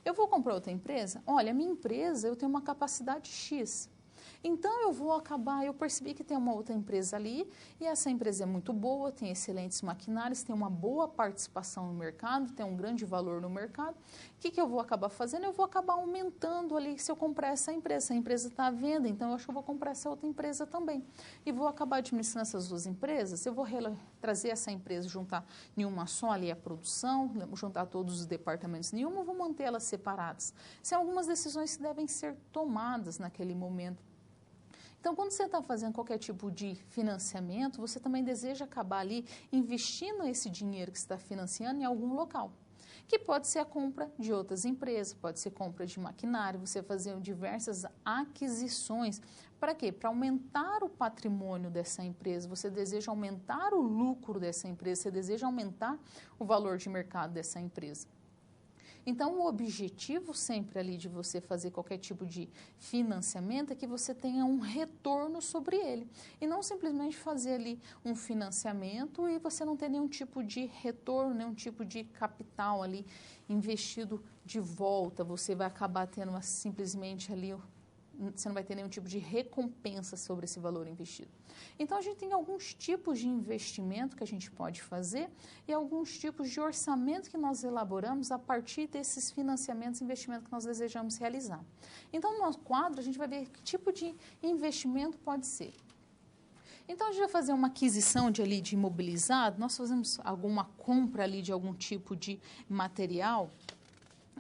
Eu vou comprar outra empresa? Olha, a minha empresa, eu tenho uma capacidade X. Então, eu percebi que tem uma outra empresa ali e essa empresa é muito boa, tem excelentes maquinários, tem uma boa participação no mercado, tem um grande valor no mercado. O que eu vou acabar fazendo? Eu vou acabar aumentando ali se eu comprar essa empresa está à venda, então eu acho que eu vou comprar essa outra empresa também. E vou acabar administrando essas duas empresas, eu vou trazer essa empresa, juntar em uma só ali a produção, juntar todos os departamentos em uma, eu vou manter elas separadas. São algumas decisões que devem ser tomadas naquele momento. Então, quando você está fazendo qualquer tipo de financiamento, você também deseja acabar ali investindo esse dinheiro que você está financiando em algum local, que pode ser a compra de outras empresas, pode ser compra de maquinário, você fazer diversas aquisições. Para quê? Para aumentar o patrimônio dessa empresa, você deseja aumentar o lucro dessa empresa, você deseja aumentar o valor de mercado dessa empresa. Então, o objetivo sempre ali de você fazer qualquer tipo de financiamento é que você tenha um retorno sobre ele. E não simplesmente fazer ali um financiamento e você não ter nenhum tipo de retorno, nenhum tipo de capital ali investido de volta. Você vai acabar tendo simplesmente ali você não vai ter nenhum tipo de recompensa sobre esse valor investido. Então, a gente tem alguns tipos de investimento que a gente pode fazer e alguns tipos de orçamento que nós elaboramos a partir desses financiamentos e investimentos que nós desejamos realizar. Então, no nosso quadro, a gente vai ver que tipo de investimento pode ser. Então, a gente vai fazer uma aquisição de imobilizado, nós fazemos alguma compra ali de algum tipo de material,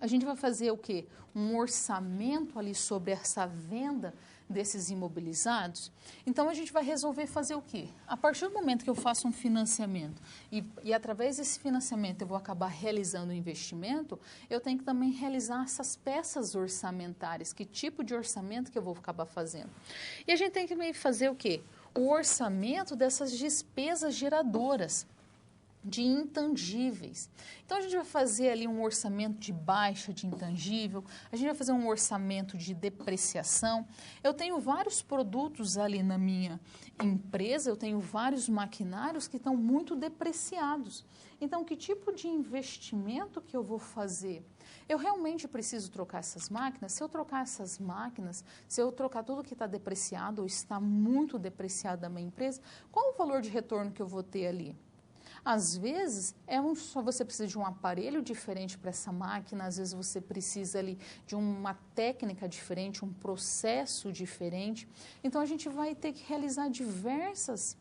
a gente vai fazer o quê? Um orçamento ali sobre essa venda desses imobilizados. Então, a gente vai resolver fazer o quê? A partir do momento que eu faço um financiamento e através desse financiamento eu vou acabar realizando o investimento, eu tenho que também realizar essas peças orçamentárias. Que tipo de orçamento que eu vou acabar fazendo? E a gente tem que fazer o quê? O orçamento dessas despesas geradoras de intangíveis. Então, a gente vai fazer ali um orçamento de baixa de intangível, a gente vai fazer um orçamento de depreciação. Eu tenho vários produtos ali na minha empresa, eu tenho vários maquinários que estão muito depreciados. Então, que tipo de investimento que eu vou fazer? Eu realmente preciso trocar essas máquinas? Se eu trocar essas máquinas, se eu trocar tudo que está depreciado ou está muito depreciado da minha empresa, qual o valor de retorno que eu vou ter ali? Às vezes, só você precisa de um aparelho diferente para essa máquina, às vezes você precisa ali de uma técnica diferente, um processo diferente. Então, a gente vai ter que realizar diversos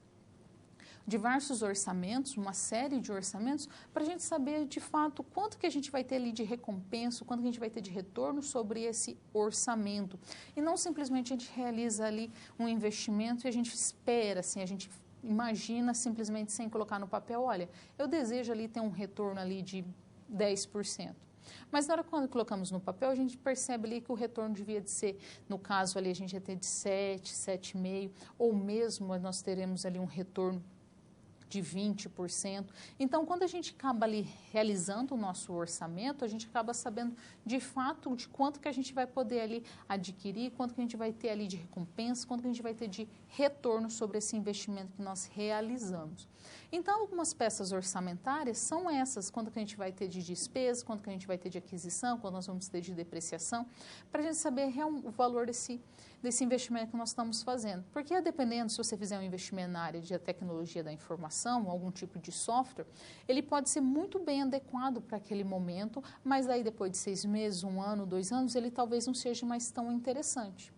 orçamentos, uma série de orçamentos, para a gente saber de fato quanto que a gente vai ter ali de recompensa, quanto que a gente vai ter de retorno sobre esse orçamento. E não simplesmente a gente realiza ali um investimento e a gente espera, assim, a gente imagina simplesmente sem colocar no papel, olha, eu desejo ali ter um retorno ali de 10%. Mas na hora quando colocamos no papel, a gente percebe ali que o retorno devia de ser, no caso ali a gente ia ter de 7, 7,5%, ou mesmo nós teremos ali um retorno de 20%. Então, quando a gente acaba ali realizando o nosso orçamento, a gente acaba sabendo de fato de quanto que a gente vai poder ali adquirir, quanto que a gente vai ter ali de recompensa, quanto que a gente vai ter de retorno sobre esse investimento que nós realizamos. Então, algumas peças orçamentárias são essas, quanto que a gente vai ter de despesa, quanto que a gente vai ter de aquisição, quanto nós vamos ter de depreciação, para a gente saber o valor desse investimento que nós estamos fazendo. Porque, dependendo, se você fizer um investimento na área de tecnologia da informação, algum tipo de software, ele pode ser muito bem adequado para aquele momento, mas aí depois de 6 meses, 1 ano, 2 anos, ele talvez não seja mais tão interessante.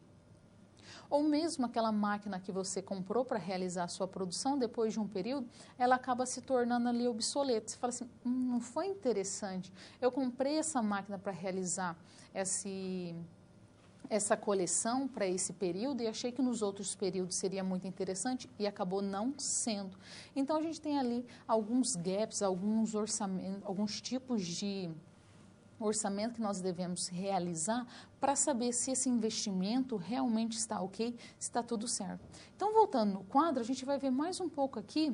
Ou mesmo aquela máquina que você comprou para realizar a sua produção, depois de um período, ela acaba se tornando ali obsoleta. Você fala assim, não foi interessante. Eu comprei essa máquina para realizar essa coleção para esse período e achei que nos outros períodos seria muito interessante e acabou não sendo. Então, a gente tem ali alguns gaps, alguns orçamentos, alguns tipos de orçamento que nós devemos realizar para saber se esse investimento realmente está ok, se está tudo certo. Então, voltando no quadro, a gente vai ver mais um pouco aqui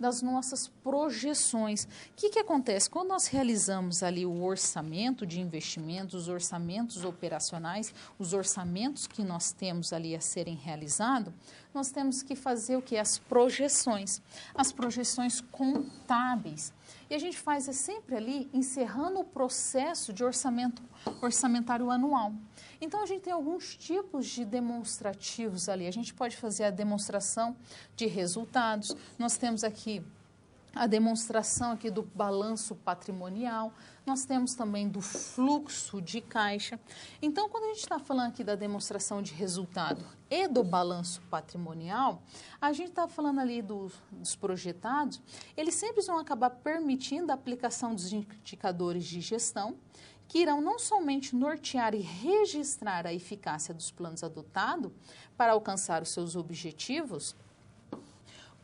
das nossas projeções. O que acontece? Quando nós realizamos ali o orçamento de investimentos, os orçamentos operacionais, os orçamentos que nós temos ali a serem realizados, nós temos que fazer o quê? As projeções contábeis. E a gente faz sempre ali, encerrando o processo de orçamentário anual. Então, a gente tem alguns tipos de demonstrativos ali. A gente pode fazer a demonstração de resultados. Nós temos aqui a demonstração aqui do balanço patrimonial. Nós temos também do fluxo de caixa. Então, quando a gente está falando aqui da demonstração de resultado e do balanço patrimonial, a gente está falando ali dos projetados, eles sempre vão acabar permitindo a aplicação dos indicadores de gestão, que irão não somente nortear e registrar a eficácia dos planos adotados para alcançar os seus objetivos,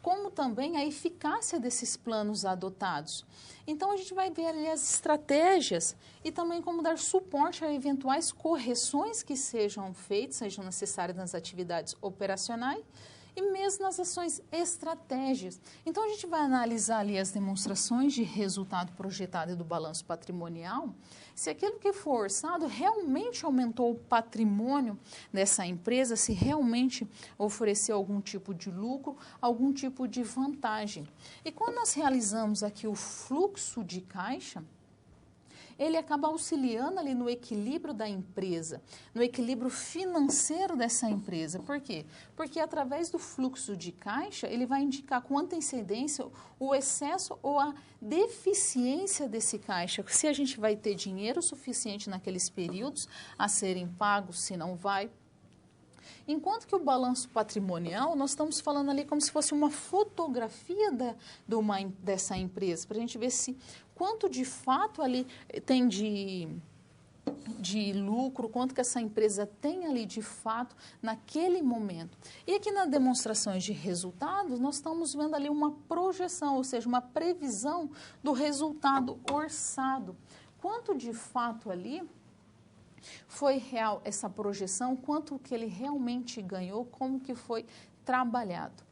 como também a eficácia desses planos adotados. Então, a gente vai ver ali as estratégias e também como dar suporte a eventuais correções que sejam feitas, sejam necessárias nas atividades operacionais e mesmo nas ações estratégias. Então, a gente vai analisar ali as demonstrações de resultado projetado e do balanço patrimonial, se aquilo que for orçado realmente aumentou o patrimônio dessa empresa, se realmente ofereceu algum tipo de lucro, algum tipo de vantagem. E quando nós realizamos aqui o fluxo de caixa, ele acaba auxiliando ali no equilíbrio da empresa, no equilíbrio financeiro dessa empresa. Por quê? Porque através do fluxo de caixa, ele vai indicar com antecedência o excesso ou a deficiência desse caixa. Se a gente vai ter dinheiro suficiente naqueles períodos a serem pagos, se não vai. Enquanto que o balanço patrimonial, nós estamos falando ali como se fosse uma fotografia dessa empresa, para a gente ver se quanto de fato ali tem de lucro, quanto que essa empresa tem ali de fato naquele momento. E aqui nas demonstrações de resultados, nós estamos vendo ali uma projeção, ou seja, uma previsão do resultado orçado. Quanto de fato ali foi real essa projeção, quanto que ele realmente ganhou, como que foi trabalhado.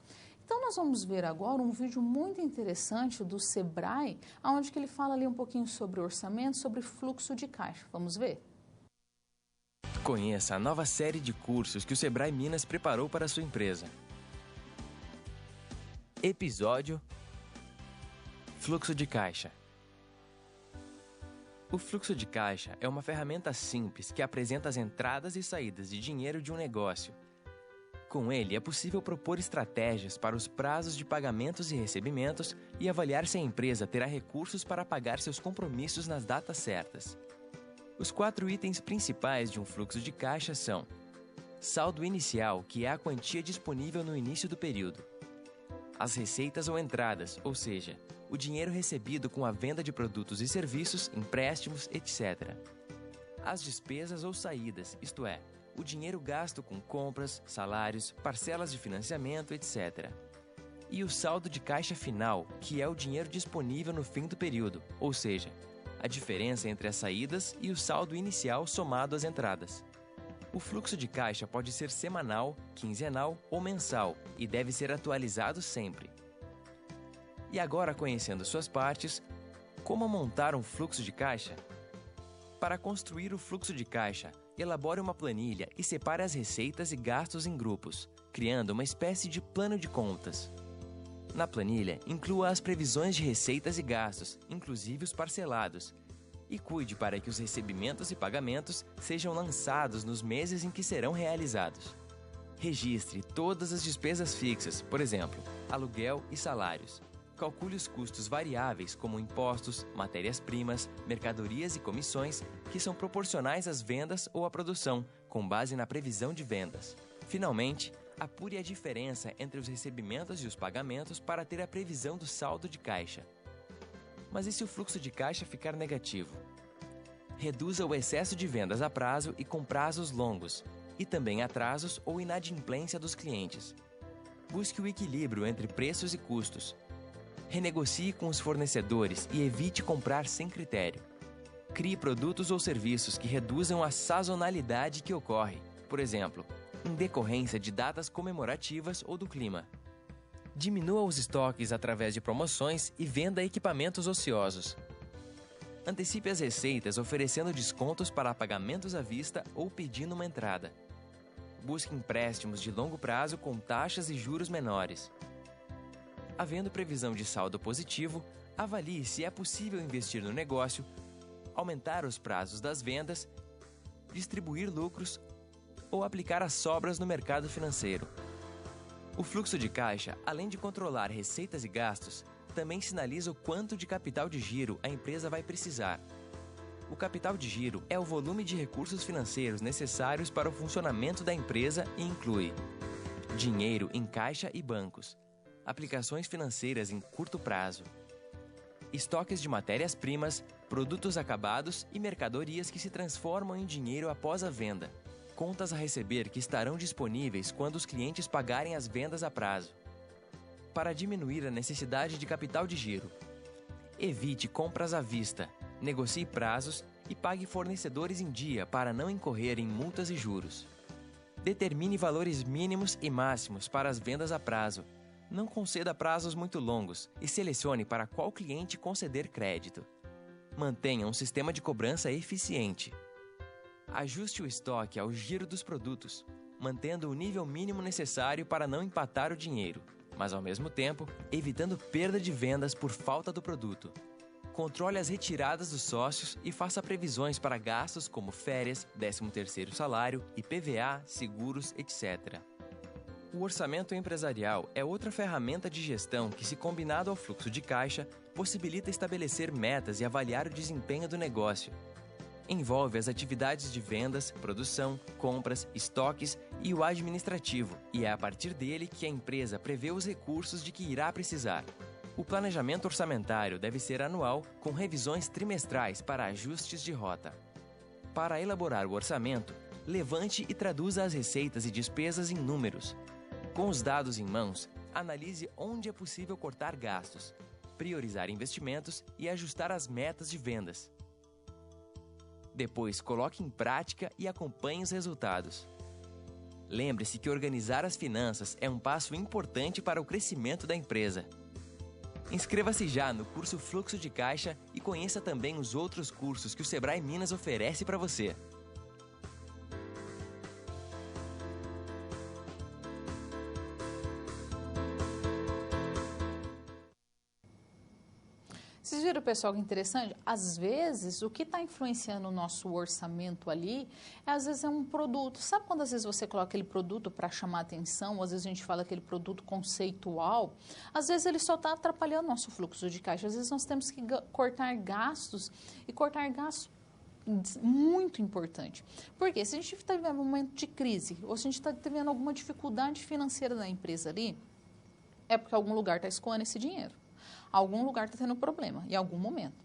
Então, nós vamos ver agora um vídeo muito interessante do Sebrae, onde que ele fala ali um pouquinho sobre orçamento, sobre fluxo de caixa. Vamos ver? Conheça a nova série de cursos que o Sebrae Minas preparou para a sua empresa. Episódio: Fluxo de caixa. O fluxo de caixa é uma ferramenta simples que apresenta as entradas e saídas de dinheiro de um negócio. Com ele, é possível propor estratégias para os prazos de pagamentos e recebimentos e avaliar se a empresa terá recursos para pagar seus compromissos nas datas certas. Os 4 itens principais de um fluxo de caixa são: saldo inicial, que é a quantia disponível no início do período; as receitas ou entradas, ou seja, o dinheiro recebido com a venda de produtos e serviços, empréstimos, etc. As despesas ou saídas, isto é, o dinheiro gasto com compras, salários, parcelas de financiamento, etc. E o saldo de caixa final, que é o dinheiro disponível no fim do período, ou seja, a diferença entre as saídas e o saldo inicial somado às entradas. O fluxo de caixa pode ser semanal, quinzenal ou mensal e deve ser atualizado sempre. E agora, conhecendo suas partes, como montar um fluxo de caixa? Para construir o fluxo de caixa, elabore uma planilha e separe as receitas e gastos em grupos, criando uma espécie de plano de contas. Na planilha, inclua as previsões de receitas e gastos, inclusive os parcelados, e cuide para que os recebimentos e pagamentos sejam lançados nos meses em que serão realizados. Registre todas as despesas fixas, por exemplo, aluguel e salários. Calcule os custos variáveis, como impostos, matérias-primas, mercadorias e comissões, que são proporcionais às vendas ou à produção, com base na previsão de vendas. Finalmente, apure a diferença entre os recebimentos e os pagamentos para ter a previsão do saldo de caixa. Mas e se o fluxo de caixa ficar negativo? Reduza o excesso de vendas a prazo e com prazos longos, e também atrasos ou inadimplência dos clientes. Busque o equilíbrio entre preços e custos. Renegocie com os fornecedores e evite comprar sem critério. Crie produtos ou serviços que reduzam a sazonalidade que ocorre, por exemplo, em decorrência de datas comemorativas ou do clima. Diminua os estoques através de promoções e venda equipamentos ociosos. Antecipe as receitas oferecendo descontos para pagamentos à vista ou pedindo uma entrada. Busque empréstimos de longo prazo com taxas e juros menores. Havendo previsão de saldo positivo, avalie se é possível investir no negócio, aumentar os prazos das vendas, distribuir lucros ou aplicar as sobras no mercado financeiro. O fluxo de caixa, além de controlar receitas e gastos, também sinaliza o quanto de capital de giro a empresa vai precisar. O capital de giro é o volume de recursos financeiros necessários para o funcionamento da empresa e inclui dinheiro em caixa e bancos, aplicações financeiras em curto prazo, estoques de matérias-primas, produtos acabados e mercadorias que se transformam em dinheiro após a venda, contas a receber que estarão disponíveis quando os clientes pagarem as vendas a prazo. Para diminuir a necessidade de capital de giro, evite compras à vista, negocie prazos e pague fornecedores em dia para não incorrer em multas e juros. Determine valores mínimos e máximos para as vendas a prazo. Não conceda prazos muito longos e selecione para qual cliente conceder crédito. Mantenha um sistema de cobrança eficiente. Ajuste o estoque ao giro dos produtos, mantendo o nível mínimo necessário para não empatar o dinheiro, mas ao mesmo tempo evitando perda de vendas por falta do produto. controle as retiradas dos sócios e faça previsões para gastos como férias, 13º salário, IPVA, seguros, etc. O orçamento empresarial é outra ferramenta de gestão que, se combinado ao fluxo de caixa, possibilita estabelecer metas e avaliar o desempenho do negócio. Envolve as atividades de vendas, produção, compras, estoques e o administrativo, e é a partir dele que a empresa prevê os recursos de que irá precisar. O planejamento orçamentário deve ser anual, com revisões trimestrais para ajustes de rota. Para elaborar o orçamento, levante e traduza as receitas e despesas em números. Com os dados em mãos, analise onde é possível cortar gastos, priorizar investimentos e ajustar as metas de vendas. Depois, coloque em prática e acompanhe os resultados. Lembre-se que organizar as finanças é um passo importante para o crescimento da empresa. Inscreva-se já no curso Fluxo de Caixa e conheça também os outros cursos que o Sebrae Minas oferece para você. Vocês viram, pessoal, que interessante? Às vezes, o que está influenciando o nosso orçamento ali, às vezes é um produto. Sabe quando às vezes você coloca aquele produto para chamar atenção, ou às vezes a gente fala aquele produto conceitual, às vezes ele só está atrapalhando o nosso fluxo de caixa. Às vezes nós temos que cortar gastos, e cortar gastos muito importante. Porque se a gente está vivendo um momento de crise, ou se a gente está vivendo alguma dificuldade financeira da empresa ali, é porque algum lugar está escoando esse dinheiro. Algum lugar está tendo problema, em algum momento.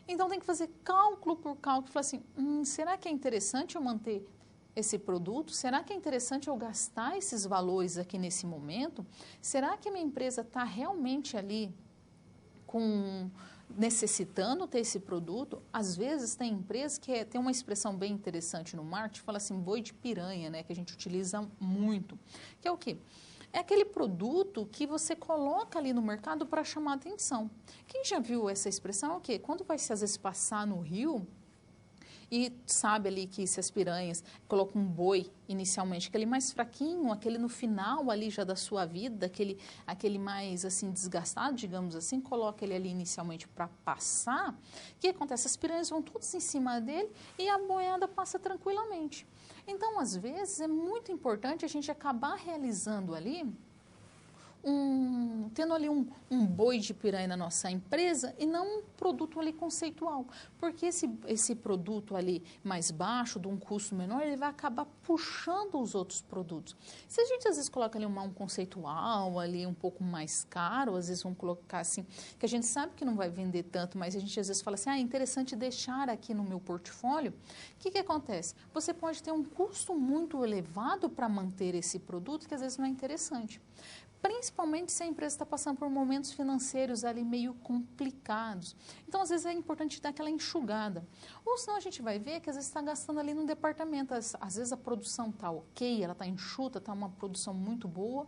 Então, tem que fazer cálculo por cálculo, falar assim, será que é interessante eu manter esse produto? Será que é interessante eu gastar esses valores aqui nesse momento? Será que a minha empresa está realmente ali necessitando ter esse produto? Às vezes, tem empresas que tem uma expressão bem interessante no marketing, fala assim, boi de piranha, né, que a gente utiliza muito, que é o quê? É aquele produto que você coloca ali no mercado para chamar atenção. Quem já viu essa expressão é o quê? Quando vai, às vezes, passar no rio e sabe ali que se as piranhas colocam um boi inicialmente, aquele mais fraquinho, aquele no final ali já da sua vida, aquele mais assim desgastado, digamos assim, coloca ele ali inicialmente para passar, o que acontece? As piranhas vão todas em cima dele e a boiada passa tranquilamente. Então, às vezes, é muito importante a gente acabar realizando ali, tendo ali um boi de piranha na nossa empresa e não um produto ali conceitual. Porque esse produto ali mais baixo, de um custo menor, ele vai acabar puxando os outros produtos. Se a gente às vezes coloca ali um conceitual ali um pouco mais caro, às vezes vamos colocar assim, que a gente sabe que não vai vender tanto, mas a gente às vezes fala assim, é interessante deixar aqui no meu portfólio. O que acontece? Você pode ter um custo muito elevado para manter esse produto, que às vezes não é interessante. Principalmente se a empresa está passando por momentos financeiros ali meio complicados. Então, às vezes, é importante dar aquela enxugada. Ou senão a gente vai ver que às vezes está gastando ali no departamento. Às vezes a produção está ok, ela está enxuta, está uma produção muito boa.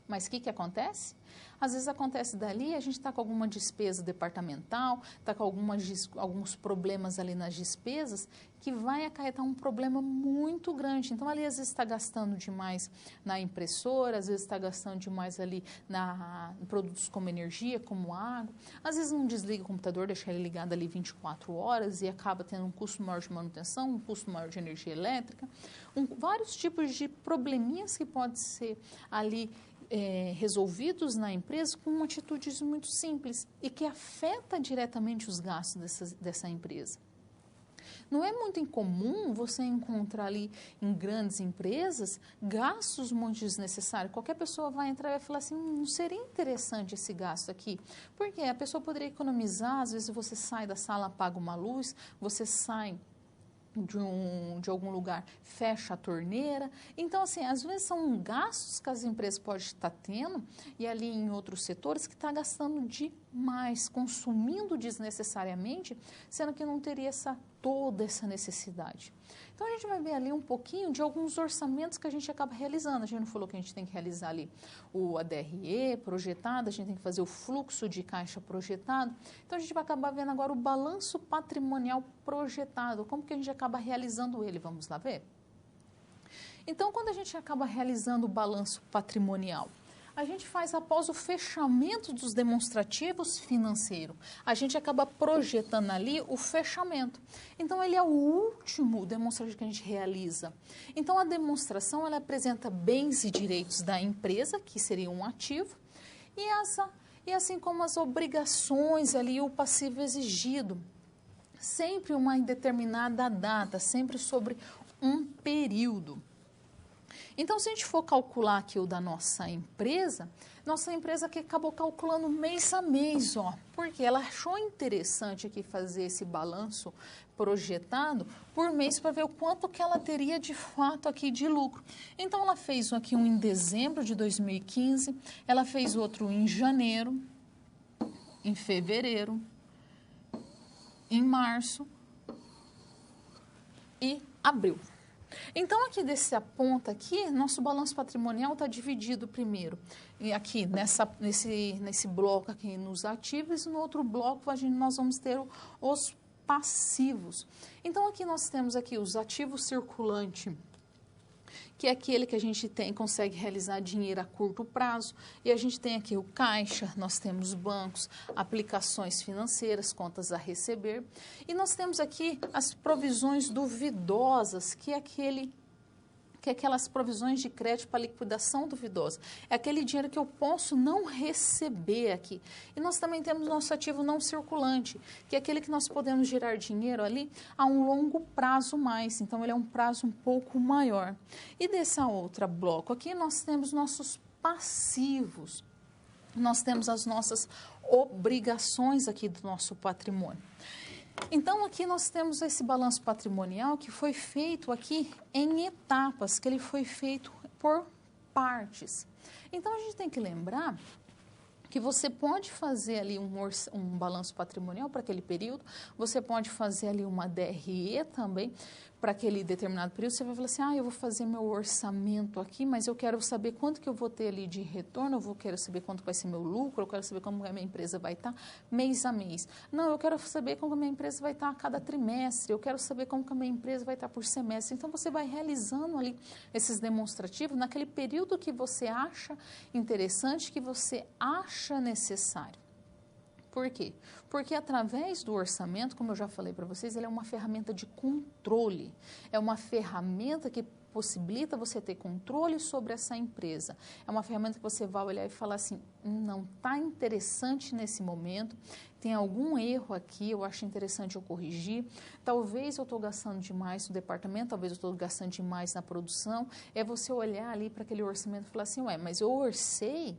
Mas o que acontece? Às vezes acontece dali, a gente está com alguma despesa departamental, está com alguns problemas ali nas despesas, que vai acarretar um problema muito grande. Então, ali, às vezes, está gastando demais na impressora, às vezes está gastando demais ali em produtos como energia, como água. Às vezes, não desliga o computador, deixa ele ligado ali 24 horas e acaba tendo um custo maior de manutenção, um custo maior de energia elétrica. Vários tipos de probleminhas que podem ser ali resolvidos na empresa com atitudes muito simples e que afeta diretamente os gastos dessa empresa. Não é muito incomum você encontrar ali em grandes empresas gastos muito desnecessários. Qualquer pessoa vai entrar e vai falar assim, não seria interessante esse gasto aqui. Porque a pessoa poderia economizar, às vezes você sai da sala, apaga uma luz, você sai de algum lugar, fecha a torneira. Então, assim, às vezes são gastos que as empresas podem estar tendo e ali em outros setores que está gastando demais, consumindo desnecessariamente, sendo que não teria toda essa necessidade. Então, a gente vai ver ali um pouquinho de alguns orçamentos que a gente acaba realizando. A gente não falou que a gente tem que realizar ali o ADRE projetado, a gente tem que fazer o fluxo de caixa projetado. Então, a gente vai acabar vendo agora o balanço patrimonial projetado. Como que a gente acaba realizando ele? Vamos lá ver? Então, quando a gente acaba realizando o balanço patrimonial, a gente faz após o fechamento dos demonstrativos financeiros. A gente acaba projetando ali o fechamento. Então, ele é o último demonstrativo que a gente realiza. Então, a demonstração, ela apresenta bens e direitos da empresa, que seria um ativo, e assim como as obrigações ali, o passivo exigido. Sempre uma determinada data, sempre sobre um período. Então, se a gente for calcular aqui o da nossa empresa que acabou calculando mês a mês, ó, porque ela achou interessante aqui fazer esse balanço projetado por mês para ver o quanto que ela teria de fato aqui de lucro. Então, ela fez aqui um em dezembro de 2015, ela fez outro em janeiro, em fevereiro, em março e abril. Então, aqui desse ponto aqui, nosso balanço patrimonial está dividido primeiro, e aqui nesse bloco aqui nos ativos, e no outro bloco nós vamos ter os passivos. Então, aqui nós temos aqui os ativos circulantes, que é aquele que a gente consegue realizar dinheiro a curto prazo, e a gente tem aqui o caixa, nós temos bancos, aplicações financeiras, contas a receber, e nós temos aqui as provisões duvidosas, que é aquelas provisões de crédito para liquidação duvidosa. É aquele dinheiro que eu posso não receber aqui. E nós também temos nosso ativo não circulante, que é aquele que nós podemos gerar dinheiro ali a um longo prazo mais. Então, ele é um prazo um pouco maior. E dessa outra bloco aqui, nós temos nossos passivos. Nós temos as nossas obrigações aqui do nosso patrimônio. Então, aqui nós temos esse balanço patrimonial que foi feito aqui em etapas, que ele foi feito por partes. Então, a gente tem que lembrar que você pode fazer ali um balanço patrimonial para aquele período, você pode fazer ali uma DRE também para aquele determinado período. Você vai falar assim, eu vou fazer meu orçamento aqui, mas eu quero saber quanto que eu vou ter ali de retorno, quero saber quanto vai ser meu lucro, eu quero saber como a minha empresa vai estar mês a mês. Não, eu quero saber como a minha empresa vai estar a cada trimestre, eu quero saber como a minha empresa vai estar por semestre. Então, você vai realizando ali esses demonstrativos naquele período que você acha interessante, que você acha necessário. Por quê? Porque através do orçamento, como eu já falei para vocês, ele é uma ferramenta de controle. É uma ferramenta que possibilita você ter controle sobre essa empresa. É uma ferramenta que você vai olhar e falar assim, não está interessante nesse momento, tem algum erro aqui, eu acho interessante eu corrigir, talvez eu estou gastando demais no departamento, talvez eu estou gastando demais na produção. É você olhar ali para aquele orçamento e falar assim, mas eu orcei,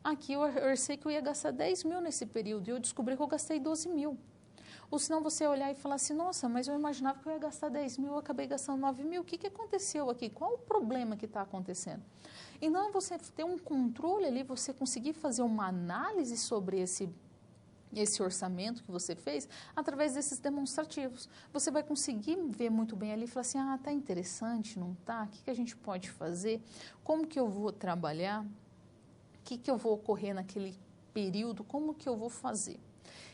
aqui eu orcei que eu ia gastar 10 mil nesse período e eu descobri que eu gastei 12 mil. Ou senão você olhar e falar assim, nossa, mas eu imaginava que eu ia gastar 10 mil, eu acabei gastando 9 mil. O que aconteceu aqui? Qual o problema que está acontecendo? Então, você ter um controle ali, você conseguir fazer uma análise sobre esse orçamento que você fez, através desses demonstrativos. Você vai conseguir ver muito bem ali e falar assim, está interessante, não está? O que a gente pode fazer? Como que eu vou trabalhar? O que eu vou ocorrer naquele período? Como que eu vou fazer?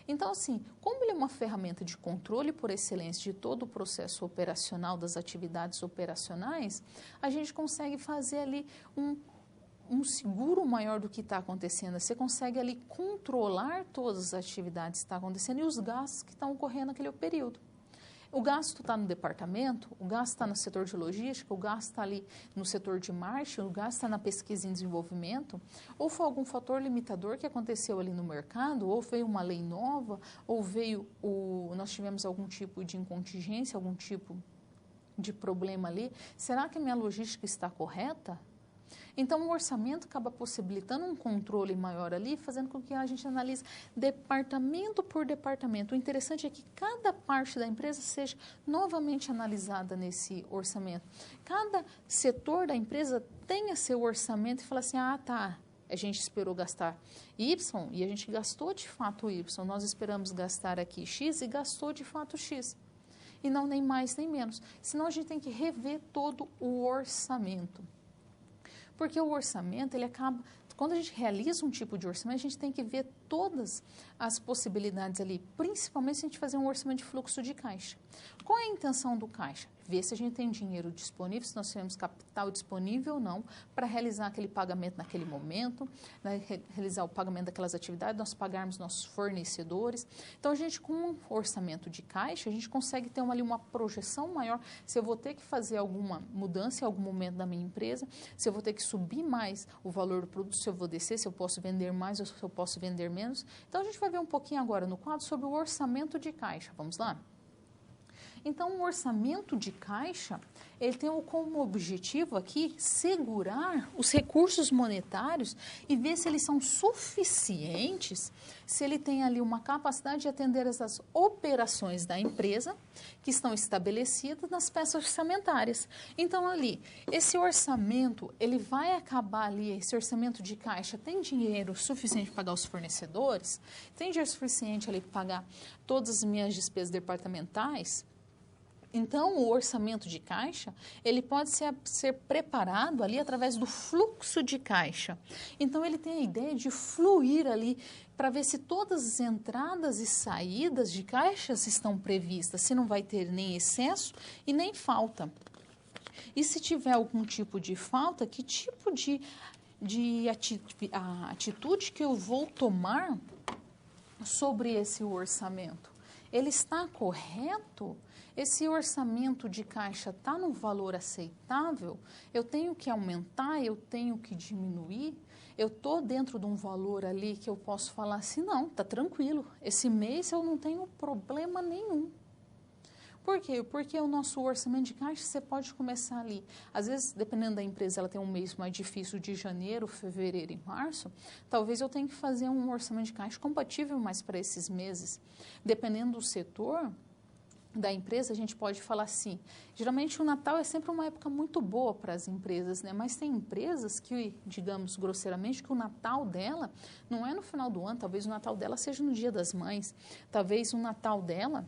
Então, assim, como ele é uma ferramenta de controle por excelência de todo o processo operacional, das atividades operacionais, a gente consegue fazer ali um seguro maior do que está acontecendo. Você consegue ali controlar todas as atividades que estão acontecendo e os gastos que estão ocorrendo naquele período. O gasto está no departamento, o gasto está no setor de logística, o gasto está ali no setor de marketing, o gasto está na pesquisa e desenvolvimento, ou foi algum fator limitador que aconteceu ali no mercado, ou veio uma lei nova, ou nós tivemos algum tipo de incontingência, algum tipo de problema ali. Será que a minha logística está correta? Então, o orçamento acaba possibilitando um controle maior ali, fazendo com que a gente analise departamento por departamento. O interessante é que cada parte da empresa seja novamente analisada nesse orçamento. Cada setor da empresa tenha seu orçamento e fala assim, a gente esperou gastar Y e a gente gastou de fato Y. Nós esperamos gastar aqui X e gastou de fato X. E não nem mais nem menos. Senão, a gente tem que rever todo o orçamento. Porque o orçamento, ele acaba, quando a gente realiza um tipo de orçamento, a gente tem que ver todas as possibilidades ali, principalmente se a gente fazer um orçamento de fluxo de caixa. Qual é a intenção do caixa? Ver se a gente tem dinheiro disponível, se nós temos capital disponível ou não, para realizar aquele pagamento naquele momento, né, realizar o pagamento daquelas atividades, nós pagarmos nossos fornecedores. Então, a gente, com um orçamento de caixa, a gente consegue ter ali uma projeção maior, se eu vou ter que fazer alguma mudança em algum momento da minha empresa, se eu vou ter que subir mais o valor do produto, se eu vou descer, se eu posso vender mais ou se eu posso vender menos. Então, a gente vai ver um pouquinho agora no quadro sobre o orçamento de caixa. Vamos lá? Então, o orçamento de caixa, ele tem como objetivo aqui segurar os recursos monetários e ver se eles são suficientes, se ele tem ali uma capacidade de atender essas operações da empresa que estão estabelecidas nas peças orçamentárias. Então, ali, esse orçamento, ele vai acabar ali, esse orçamento de caixa tem dinheiro suficiente para pagar os fornecedores? Tem dinheiro suficiente ali para pagar todas as minhas despesas departamentais? Então, o orçamento de caixa, ele pode ser preparado ali através do fluxo de caixa. Então, ele tem a ideia de fluir ali para ver se todas as entradas e saídas de caixas estão previstas, se não vai ter nem excesso e nem falta. E se tiver algum tipo de falta, que tipo de atitude que eu vou tomar sobre esse orçamento? Ele está correto? Esse orçamento de caixa está no valor aceitável? Eu tenho que aumentar? Eu tenho que diminuir? Eu estou dentro de um valor ali que eu posso falar assim, não, está tranquilo. Esse mês eu não tenho problema nenhum. Por quê? Porque o nosso orçamento de caixa, você pode começar ali. Às vezes, dependendo da empresa, ela tem um mês mais difícil de janeiro, fevereiro e março. Talvez eu tenha que fazer um orçamento de caixa compatível mais para esses meses. Dependendo do setor da empresa, a gente pode falar assim, geralmente o Natal é sempre uma época muito boa para as empresas, né? Mas tem empresas que, digamos grosseiramente, que o Natal dela não é no final do ano, talvez o Natal dela seja no Dia das Mães, talvez o Natal dela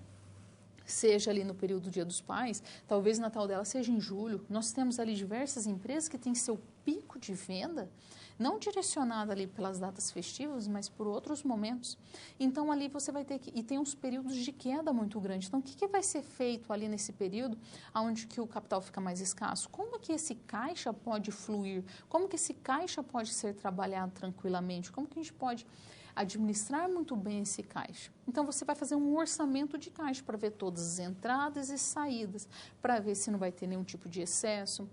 seja ali no período do Dia dos Pais, talvez o Natal dela seja em julho. Nós temos ali diversas empresas que têm seu pico de venda, não direcionado ali pelas datas festivas, mas por outros momentos. Então, ali você vai ter que... E tem uns períodos de queda muito grande. Então, o que vai ser feito ali nesse período onde que o capital fica mais escasso? Como que esse caixa pode fluir? Como que esse caixa pode ser trabalhado tranquilamente? Como que a gente pode administrar muito bem esse caixa? Então, você vai fazer um orçamento de caixa para ver todas as entradas e saídas, para ver se não vai ter nenhum tipo de excesso,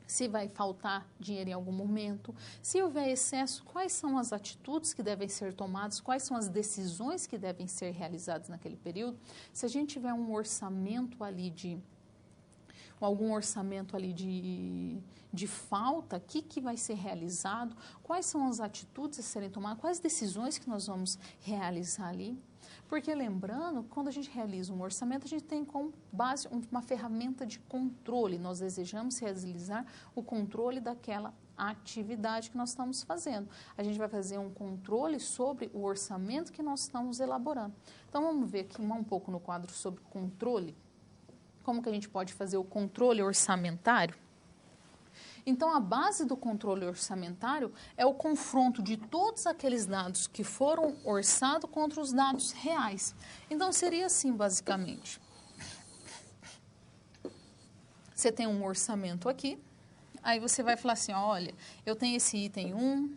se vai faltar dinheiro em algum momento, se houver excesso, quais são as atitudes que devem ser tomadas, quais são as decisões que devem ser realizadas naquele período. Se a gente tiver um orçamento ali algum orçamento ali de falta, o que vai ser realizado, quais são as atitudes a serem tomadas, quais decisões que nós vamos realizar ali. Porque, lembrando, quando a gente realiza um orçamento, a gente tem como base uma ferramenta de controle. Nós desejamos realizar o controle daquela atividade que nós estamos fazendo. A gente vai fazer um controle sobre o orçamento que nós estamos elaborando. Então, vamos ver aqui um pouco no quadro sobre controle. Como que a gente pode fazer o controle orçamentário? Então, a base do controle orçamentário é o confronto de todos aqueles dados que foram orçados contra os dados reais. Então, seria assim, basicamente. Você tem um orçamento aqui, aí você vai falar assim, olha, eu tenho esse item 1,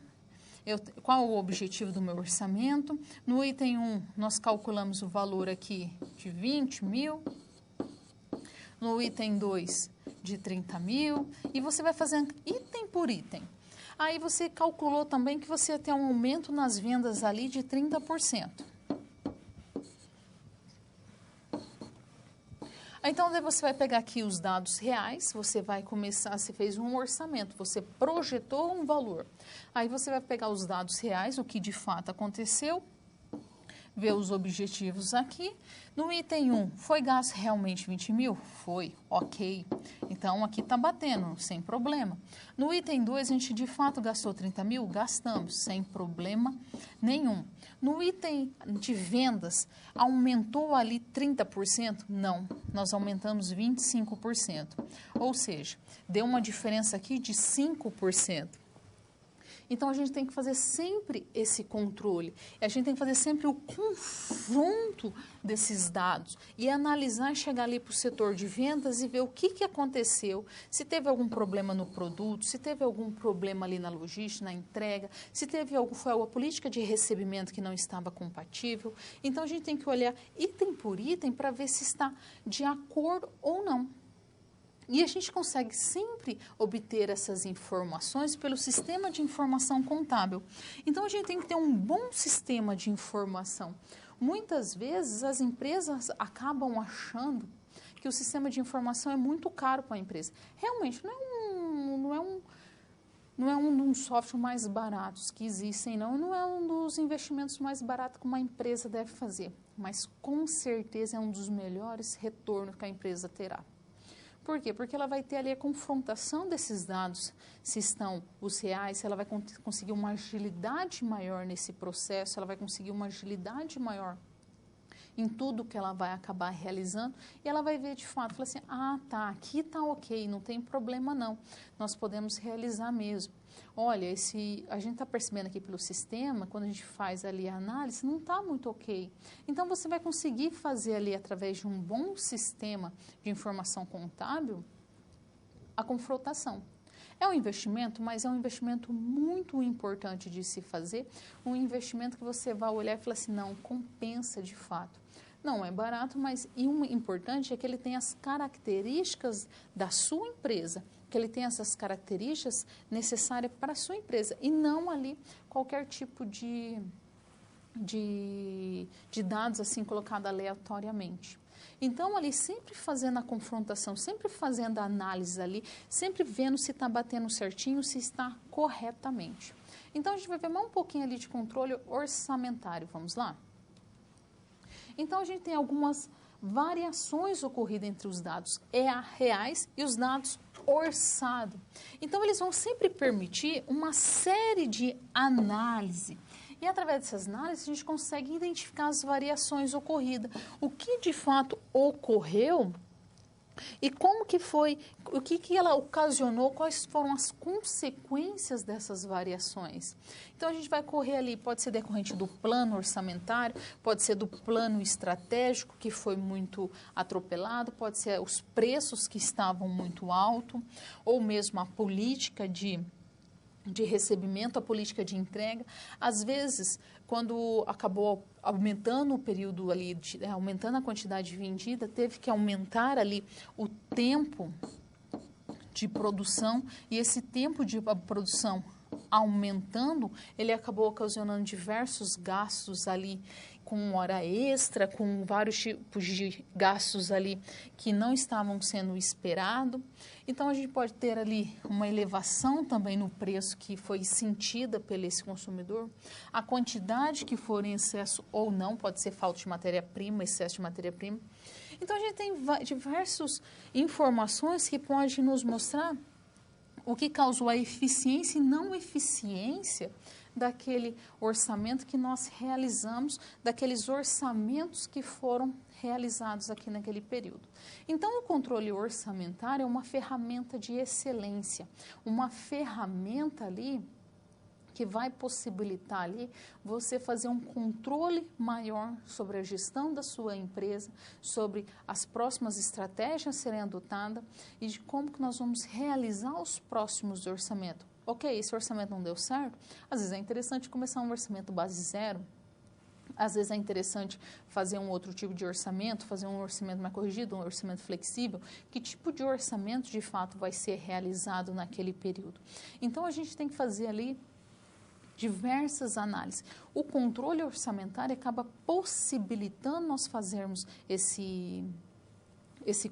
qual o objetivo do meu orçamento? No item 1, nós calculamos o valor aqui de 20 mil, no item 2, de 30 mil, e você vai fazendo item por item. Aí você calculou também que você ia ter um aumento nas vendas ali de 30%. Então, daí você vai pegar aqui os dados reais, você vai começar, você fez um orçamento, você projetou um valor. Aí você vai pegar os dados reais, o que de fato aconteceu, ver os objetivos aqui. No item 1, foi gasto realmente 20 mil? Foi, ok. Então, aqui está batendo, sem problema. No item 2, a gente de fato gastou 30 mil? Gastamos, sem problema nenhum. No item de vendas, aumentou ali 30%? Não, nós aumentamos 25%. Ou seja, deu uma diferença aqui de 5%. Então, a gente tem que fazer sempre esse controle. A gente tem que fazer sempre o confronto desses dados e analisar e chegar ali para o setor de vendas e ver o que aconteceu, se teve algum problema no produto, se teve algum problema ali na logística, na entrega, se teve foi a política de recebimento que não estava compatível. Então, a gente tem que olhar item por item para ver se está de acordo ou não. E a gente consegue sempre obter essas informações pelo sistema de informação contábil. Então, a gente tem que ter um bom sistema de informação. Muitas vezes, as empresas acabam achando que o sistema de informação é muito caro para a empresa. Realmente, não é um dos softwares mais baratos que existem, não é um dos investimentos mais baratos que uma empresa deve fazer. Mas, com certeza, é um dos melhores retornos que a empresa terá. Por quê? Porque ela vai ter ali a confrontação desses dados, se estão os reais, se ela vai conseguir uma agilidade maior nesse processo, ela vai conseguir uma agilidade maior em tudo que ela vai acabar realizando, e ela vai ver de fato, fala assim, tá, aqui está ok, não tem problema não, nós podemos realizar mesmo. Olha, a gente está percebendo aqui pelo sistema, quando a gente faz ali a análise, não está muito ok. Então, você vai conseguir fazer ali, através de um bom sistema de informação contábil, a confrontação. É um investimento, mas é um investimento muito importante de se fazer, um investimento que você vai olhar e falar assim, não, compensa de fato. Não é barato, mas o importante é que ele tem as características da sua empresa, que ele tem essas características necessárias para a sua empresa e não ali qualquer tipo de dados assim colocado aleatoriamente. Então, ali sempre fazendo a confrontação, sempre fazendo a análise ali, sempre vendo se está batendo certinho, se está corretamente. Então, a gente vai ver mais um pouquinho ali de controle orçamentário, vamos lá? Então, a gente tem algumas variações ocorridas entre os dados reais e os dados orçados. Então, eles vão sempre permitir uma série de análise. E, através dessas análises, a gente consegue identificar as variações ocorridas. O que, de fato, ocorreu e como que foi, o que ela ocasionou, quais foram as consequências dessas variações. Então, a gente vai correr ali, pode ser decorrente do plano orçamentário, pode ser do plano estratégico, que foi muito atropelado, pode ser os preços que estavam muito altos, ou mesmo a política de recebimento, a política de entrega. Às vezes, quando acabou aumentando o período ali, aumentando a quantidade vendida, teve que aumentar ali o tempo de produção, e esse tempo de produção aumentando, ele acabou ocasionando diversos gastos ali, com hora extra, com vários tipos de gastos ali que não estavam sendo esperados. Então, a gente pode ter ali uma elevação também no preço que foi sentida pelo esse consumidor. A quantidade que for em excesso ou não, pode ser falta de matéria-prima, excesso de matéria-prima. Então, a gente tem diversas informações que podem nos mostrar o que causou a eficiência e não eficiência daquele orçamento que nós realizamos, daqueles orçamentos que foram realizados aqui naquele período. Então, o controle orçamentário é uma ferramenta de excelência, uma ferramenta ali que vai possibilitar ali você fazer um controle maior sobre a gestão da sua empresa, sobre as próximas estratégias a serem adotadas e de como que nós vamos realizar os próximos orçamentos. Ok, esse orçamento não deu certo? Às vezes é interessante começar um orçamento base zero. Às vezes é interessante fazer um outro tipo de orçamento, fazer um orçamento mais corrigido, um orçamento flexível. Que tipo de orçamento, de fato, vai ser realizado naquele período? Então, a gente tem que fazer ali diversas análises. O controle orçamentário acaba possibilitando nós fazermos esse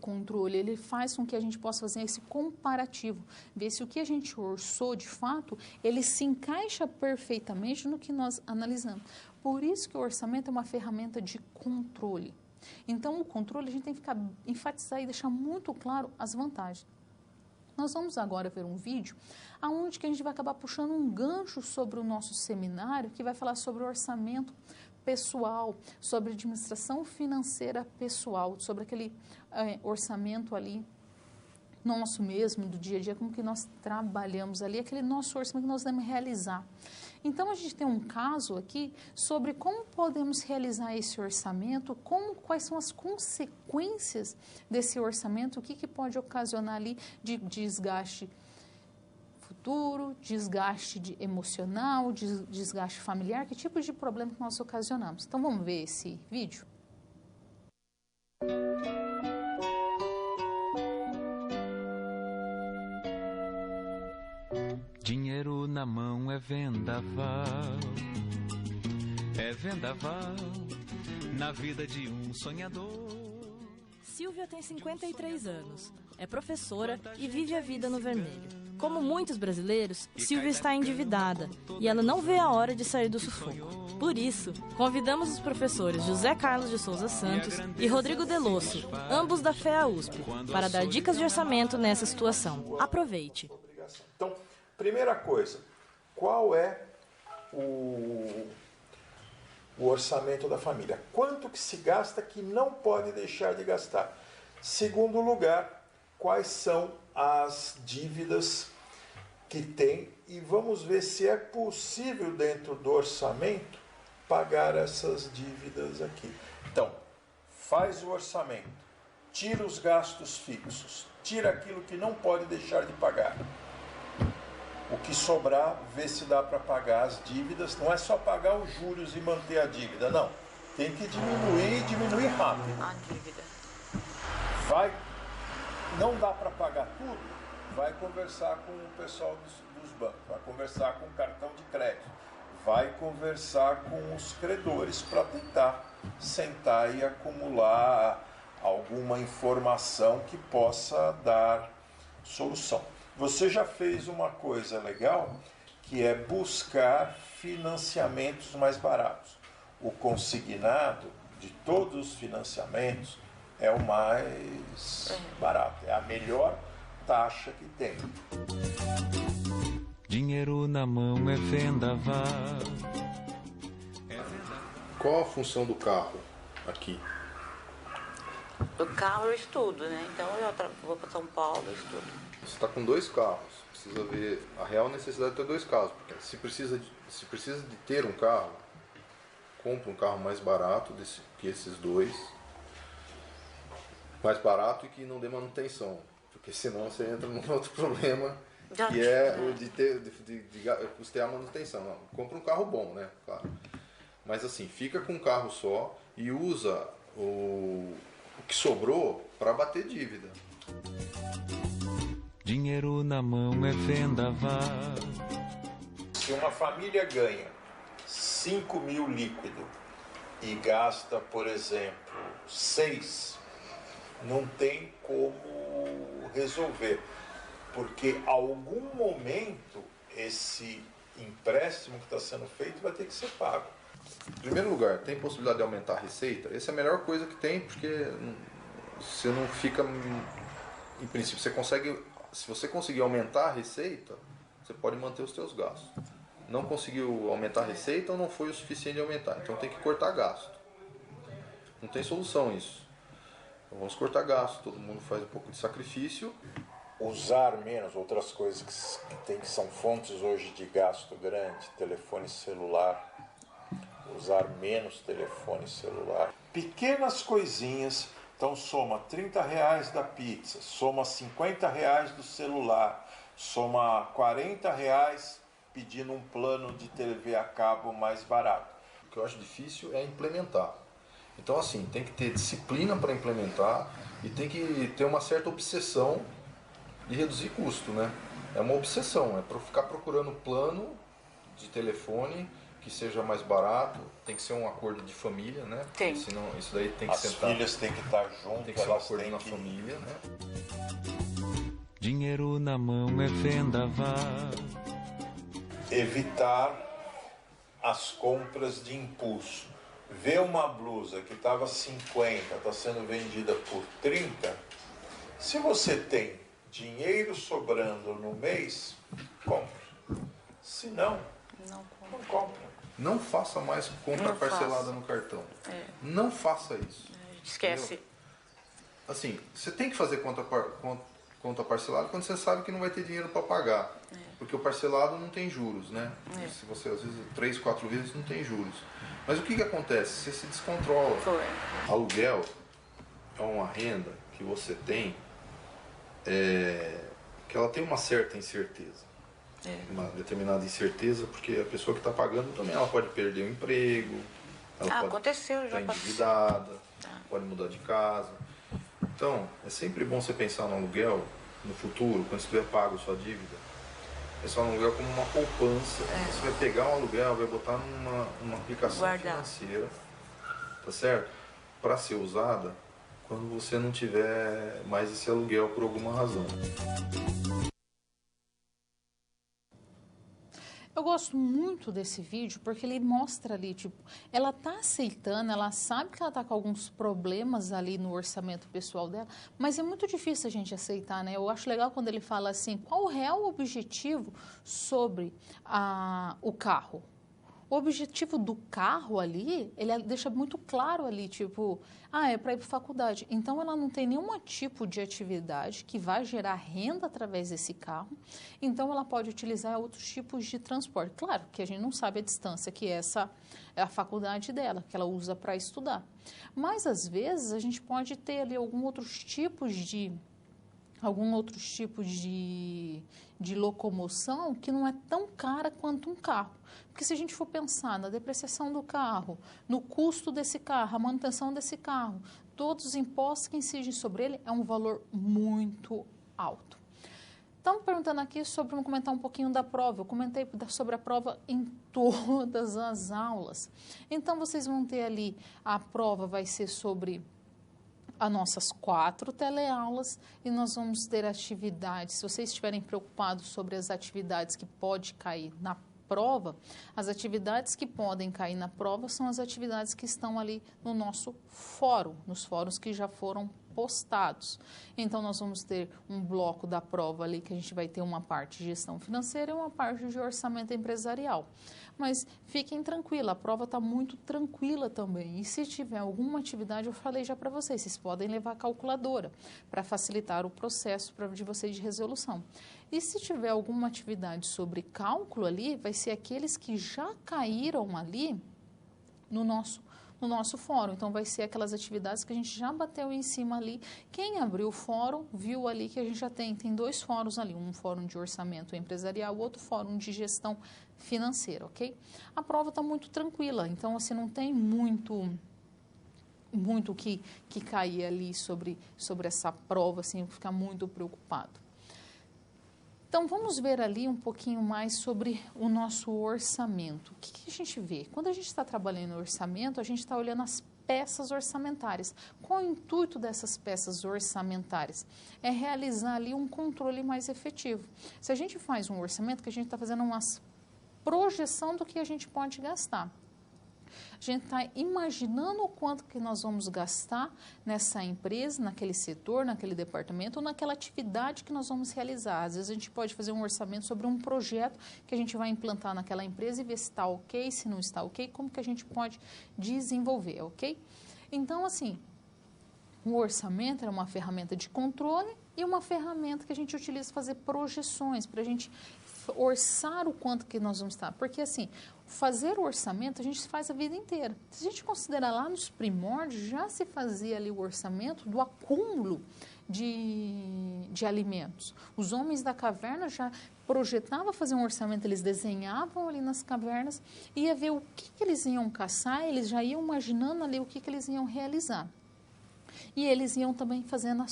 controle, ele faz com que a gente possa fazer esse comparativo, ver se o que a gente orçou de fato, ele se encaixa perfeitamente no que nós analisamos. Por isso que o orçamento é uma ferramenta de controle. Então, o controle a gente tem que enfatizar e deixar muito claro as vantagens. Nós vamos agora ver um vídeo onde que a gente vai acabar puxando um gancho sobre o nosso seminário, que vai falar sobre o orçamento pessoal, sobre administração financeira pessoal, sobre aquele orçamento ali nosso mesmo, do dia a dia, como que nós trabalhamos ali, aquele nosso orçamento que nós devemos realizar. Então, a gente tem um caso aqui sobre como podemos realizar esse orçamento, quais são as consequências desse orçamento, o que pode ocasionar ali de desgaste futuro, desgaste emocional, desgaste familiar, que tipo de problema que nós ocasionamos. Então, vamos ver esse vídeo? Dinheiro na mão é vendaval na vida de um sonhador. Silvia tem 53 anos, é professora e vive a vida no vermelho. Como muitos brasileiros, Silvia está endividada e ela não vê a hora de sair do sufoco. Por isso, convidamos os professores José Carlos de Souza Santos e Rodrigo Delosso, ambos da FEA USP, para dar dicas de orçamento nessa situação. Aproveite. Então, primeira coisa, qual é o orçamento da família? Quanto que se gasta que não pode deixar de gastar? Segundo lugar, quais são as dívidas que tem e vamos ver se é possível dentro do orçamento pagar essas dívidas aqui. Então, faz o orçamento, tira os gastos fixos, tira aquilo que não pode deixar de pagar. O que sobrar, vê se dá para pagar as dívidas. Não é só pagar os juros e manter a dívida, não. Tem que diminuir rápido. A dívida. Não dá para pagar tudo, vai conversar com o pessoal dos bancos, vai conversar com o cartão de crédito, vai conversar com os credores para tentar sentar e acumular alguma informação que possa dar solução. Você já fez uma coisa legal, que é buscar financiamentos mais baratos. O consignado de todos os financiamentos é o mais barato, é a melhor taxa que tem. Dinheiro na mão é vendaval. Qual a função do carro aqui? O carro eu estudo, né? Então eu vou para São Paulo, eu estudo. Você está com 2 carros, precisa ver a real necessidade de ter 2 carros. Porque se precisa de ter um carro, compra um carro mais barato que esses 2. Mais barato e que não dê manutenção. Porque senão você entra num outro problema, que é o de custear a manutenção. Não, compra um carro bom, né? Claro. Mas assim, fica com um carro só e usa o que sobrou para bater dívida. Dinheiro na mão é vendaval. Se uma família ganha 5 mil líquido e gasta, por exemplo, 6, não tem como resolver, porque algum momento esse empréstimo que está sendo feito vai ter que ser pago. Em primeiro lugar, tem possibilidade de aumentar a receita? Essa é a melhor coisa que tem, porque você não fica... Em princípio, se você conseguir aumentar a receita, você pode manter os seus gastos. Não conseguiu aumentar a receita ou não foi o suficiente de aumentar, então tem que cortar gasto. Não tem solução isso. Então vamos cortar gasto, todo mundo faz um pouco de sacrifício. Usar menos, outras coisas que são fontes hoje de gasto grande, telefone celular. Usar menos telefone celular. Pequenas coisinhas, então soma R$30 da pizza, soma R$50 do celular, soma R$40 pedindo um plano de TV a cabo mais barato. O que eu acho difícil é implementar. Então assim, tem que ter disciplina para implementar e tem que ter uma certa obsessão de reduzir custo, né? É uma obsessão, é para ficar procurando plano de telefone que seja mais barato, tem que ser um acordo de família, né? Tem. Senão isso daí tem que As sentar. As filhas têm que estar juntas, tem que ser um acordo na família, né? Dinheiro na mão é vendaval. Evitar as compras de impulso. Ver uma blusa que estava 50, está sendo vendida por 30, se você tem dinheiro sobrando no mês, compre. Se não, não compra. Não faça mais compra parcelada no cartão. Não faça isso. Esquece. Entendeu? Assim, você tem que fazer conta parcelada quando você sabe que não vai ter dinheiro para pagar. Porque o parcelado não tem juros, né? Se você, às vezes, 3, 4 vezes não tem juros. Mas o que acontece? Você se descontrola. Aluguel é uma renda que você tem, que ela tem uma certa incerteza. Uma determinada incerteza, porque a pessoa que está pagando também ela pode perder o emprego, ela pode estar endividada, pode mudar de casa. Então, é sempre bom você pensar no aluguel, no futuro, quando você tiver pago sua dívida, pensar no aluguel como uma poupança. Você vai pegar um aluguel, vai botar numa aplicação financeira, tá certo? Para ser usada quando você não tiver mais esse aluguel por alguma razão. Eu gosto muito desse vídeo porque ele mostra ali, tipo, ela tá aceitando, ela sabe que ela tá com alguns problemas ali no orçamento pessoal dela, mas é muito difícil a gente aceitar, né? Eu acho legal quando ele fala assim, qual o real objetivo sobre o carro? O objetivo do carro ali, ele deixa muito claro ali, tipo, é para ir para a faculdade. Então, ela não tem nenhum tipo de atividade que vai gerar renda através desse carro. Então, ela pode utilizar outros tipos de transporte. Claro que a gente não sabe a distância que essa é a faculdade dela, que ela usa para estudar. Mas, às vezes, a gente pode ter ali alguns outros tipos de locomoção que não é tão cara quanto um carro. Porque se a gente for pensar na depreciação do carro, no custo desse carro, a manutenção desse carro, todos os impostos que incidem sobre ele, é um valor muito alto. Estamos perguntando aqui vamos comentar um pouquinho da prova. Eu comentei sobre a prova em todas as aulas. Então, vocês vão ter ali, a prova vai ser sobre as nossas 4 teleaulas e nós vamos ter atividades. Se vocês estiverem preocupados sobre as atividades que podem cair na prova, as atividades que podem cair na prova são as atividades que estão ali no nosso fórum, nos fóruns que já foram postados. Então, nós vamos ter um bloco da prova ali que a gente vai ter uma parte de gestão financeira e uma parte de orçamento empresarial. Mas fiquem tranquilos, a prova está muito tranquila também. E se tiver alguma atividade, eu falei já para vocês podem levar a calculadora para facilitar o processo de vocês de resolução. E se tiver alguma atividade sobre cálculo ali, vai ser aqueles que já caíram ali no nosso fórum. Então, vai ser aquelas atividades que a gente já bateu em cima ali. Quem abriu o fórum, viu ali que a gente já tem 2 fóruns ali, um fórum de orçamento empresarial, outro fórum de gestão financeira, ok? A prova está muito tranquila, então, assim, não tem muito que cair ali sobre essa prova, assim, ficar muito preocupado. Então, vamos ver ali um pouquinho mais sobre o nosso orçamento. O que a gente vê? Quando a gente está trabalhando no orçamento, a gente está olhando as peças orçamentárias. Qual é o intuito dessas peças orçamentárias? É realizar ali um controle mais efetivo. Se a gente faz um orçamento, que a gente está fazendo uma projeção do que a gente pode gastar. A gente está imaginando o quanto que nós vamos gastar nessa empresa, naquele setor, naquele departamento ou naquela atividade que nós vamos realizar. Às vezes a gente pode fazer um orçamento sobre um projeto que a gente vai implantar naquela empresa e ver se está ok, se não está ok, como que a gente pode desenvolver, ok? Então, assim, o orçamento é uma ferramenta de controle e uma ferramenta que a gente utiliza para fazer projeções, para a gente orçar o quanto que nós vamos estar. Porque, assim, fazer o orçamento a gente faz a vida inteira. Se a gente considerar lá nos primórdios, já se fazia ali o orçamento do acúmulo de alimentos. Os homens da caverna já projetavam fazer um orçamento, eles desenhavam ali nas cavernas, ia ver o que eles iam caçar, eles já iam imaginando ali o que eles iam realizar. E eles iam também fazendo a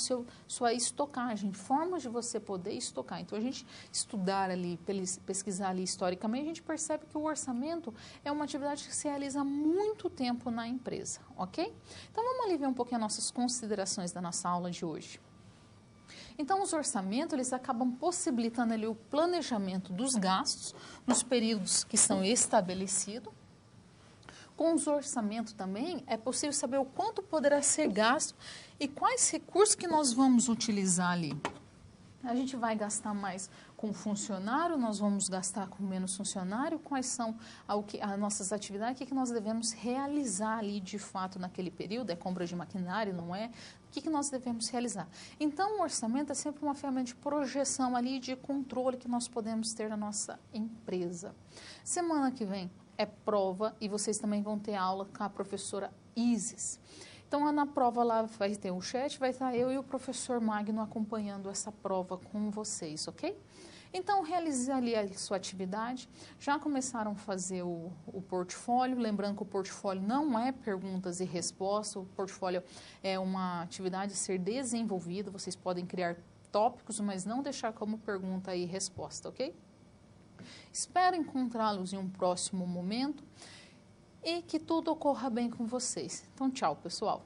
sua estocagem, formas de você poder estocar. Então, a gente estudar ali, pesquisar ali historicamente, a gente percebe que o orçamento é uma atividade que se realiza há muito tempo na empresa, ok? Então, vamos ali ver um pouquinho as nossas considerações da nossa aula de hoje. Então, os orçamentos, eles acabam possibilitando ali o planejamento dos gastos nos períodos que são estabelecidos. Com os orçamentos também, é possível saber o quanto poderá ser gasto e quais recursos que nós vamos utilizar ali. A gente vai gastar mais com funcionário, nós vamos gastar com menos funcionário, quais são as nossas atividades, o que nós devemos realizar ali de fato naquele período, é compra de maquinário, não é? O que nós devemos realizar? Então, o orçamento é sempre uma ferramenta de projeção ali, de controle que nós podemos ter na nossa empresa. Semana que vem é prova e vocês também vão ter aula com a professora Isis. Então, na prova lá vai ter um chat, vai estar eu e o professor Magno acompanhando essa prova com vocês, ok? Então, realize ali a sua atividade. Já começaram a fazer o portfólio, lembrando que o portfólio não é perguntas e respostas, o portfólio é uma atividade a ser desenvolvida, vocês podem criar tópicos, mas não deixar como pergunta e resposta, ok? Espero encontrá-los em um próximo momento e que tudo ocorra bem com vocês. Então, tchau, pessoal!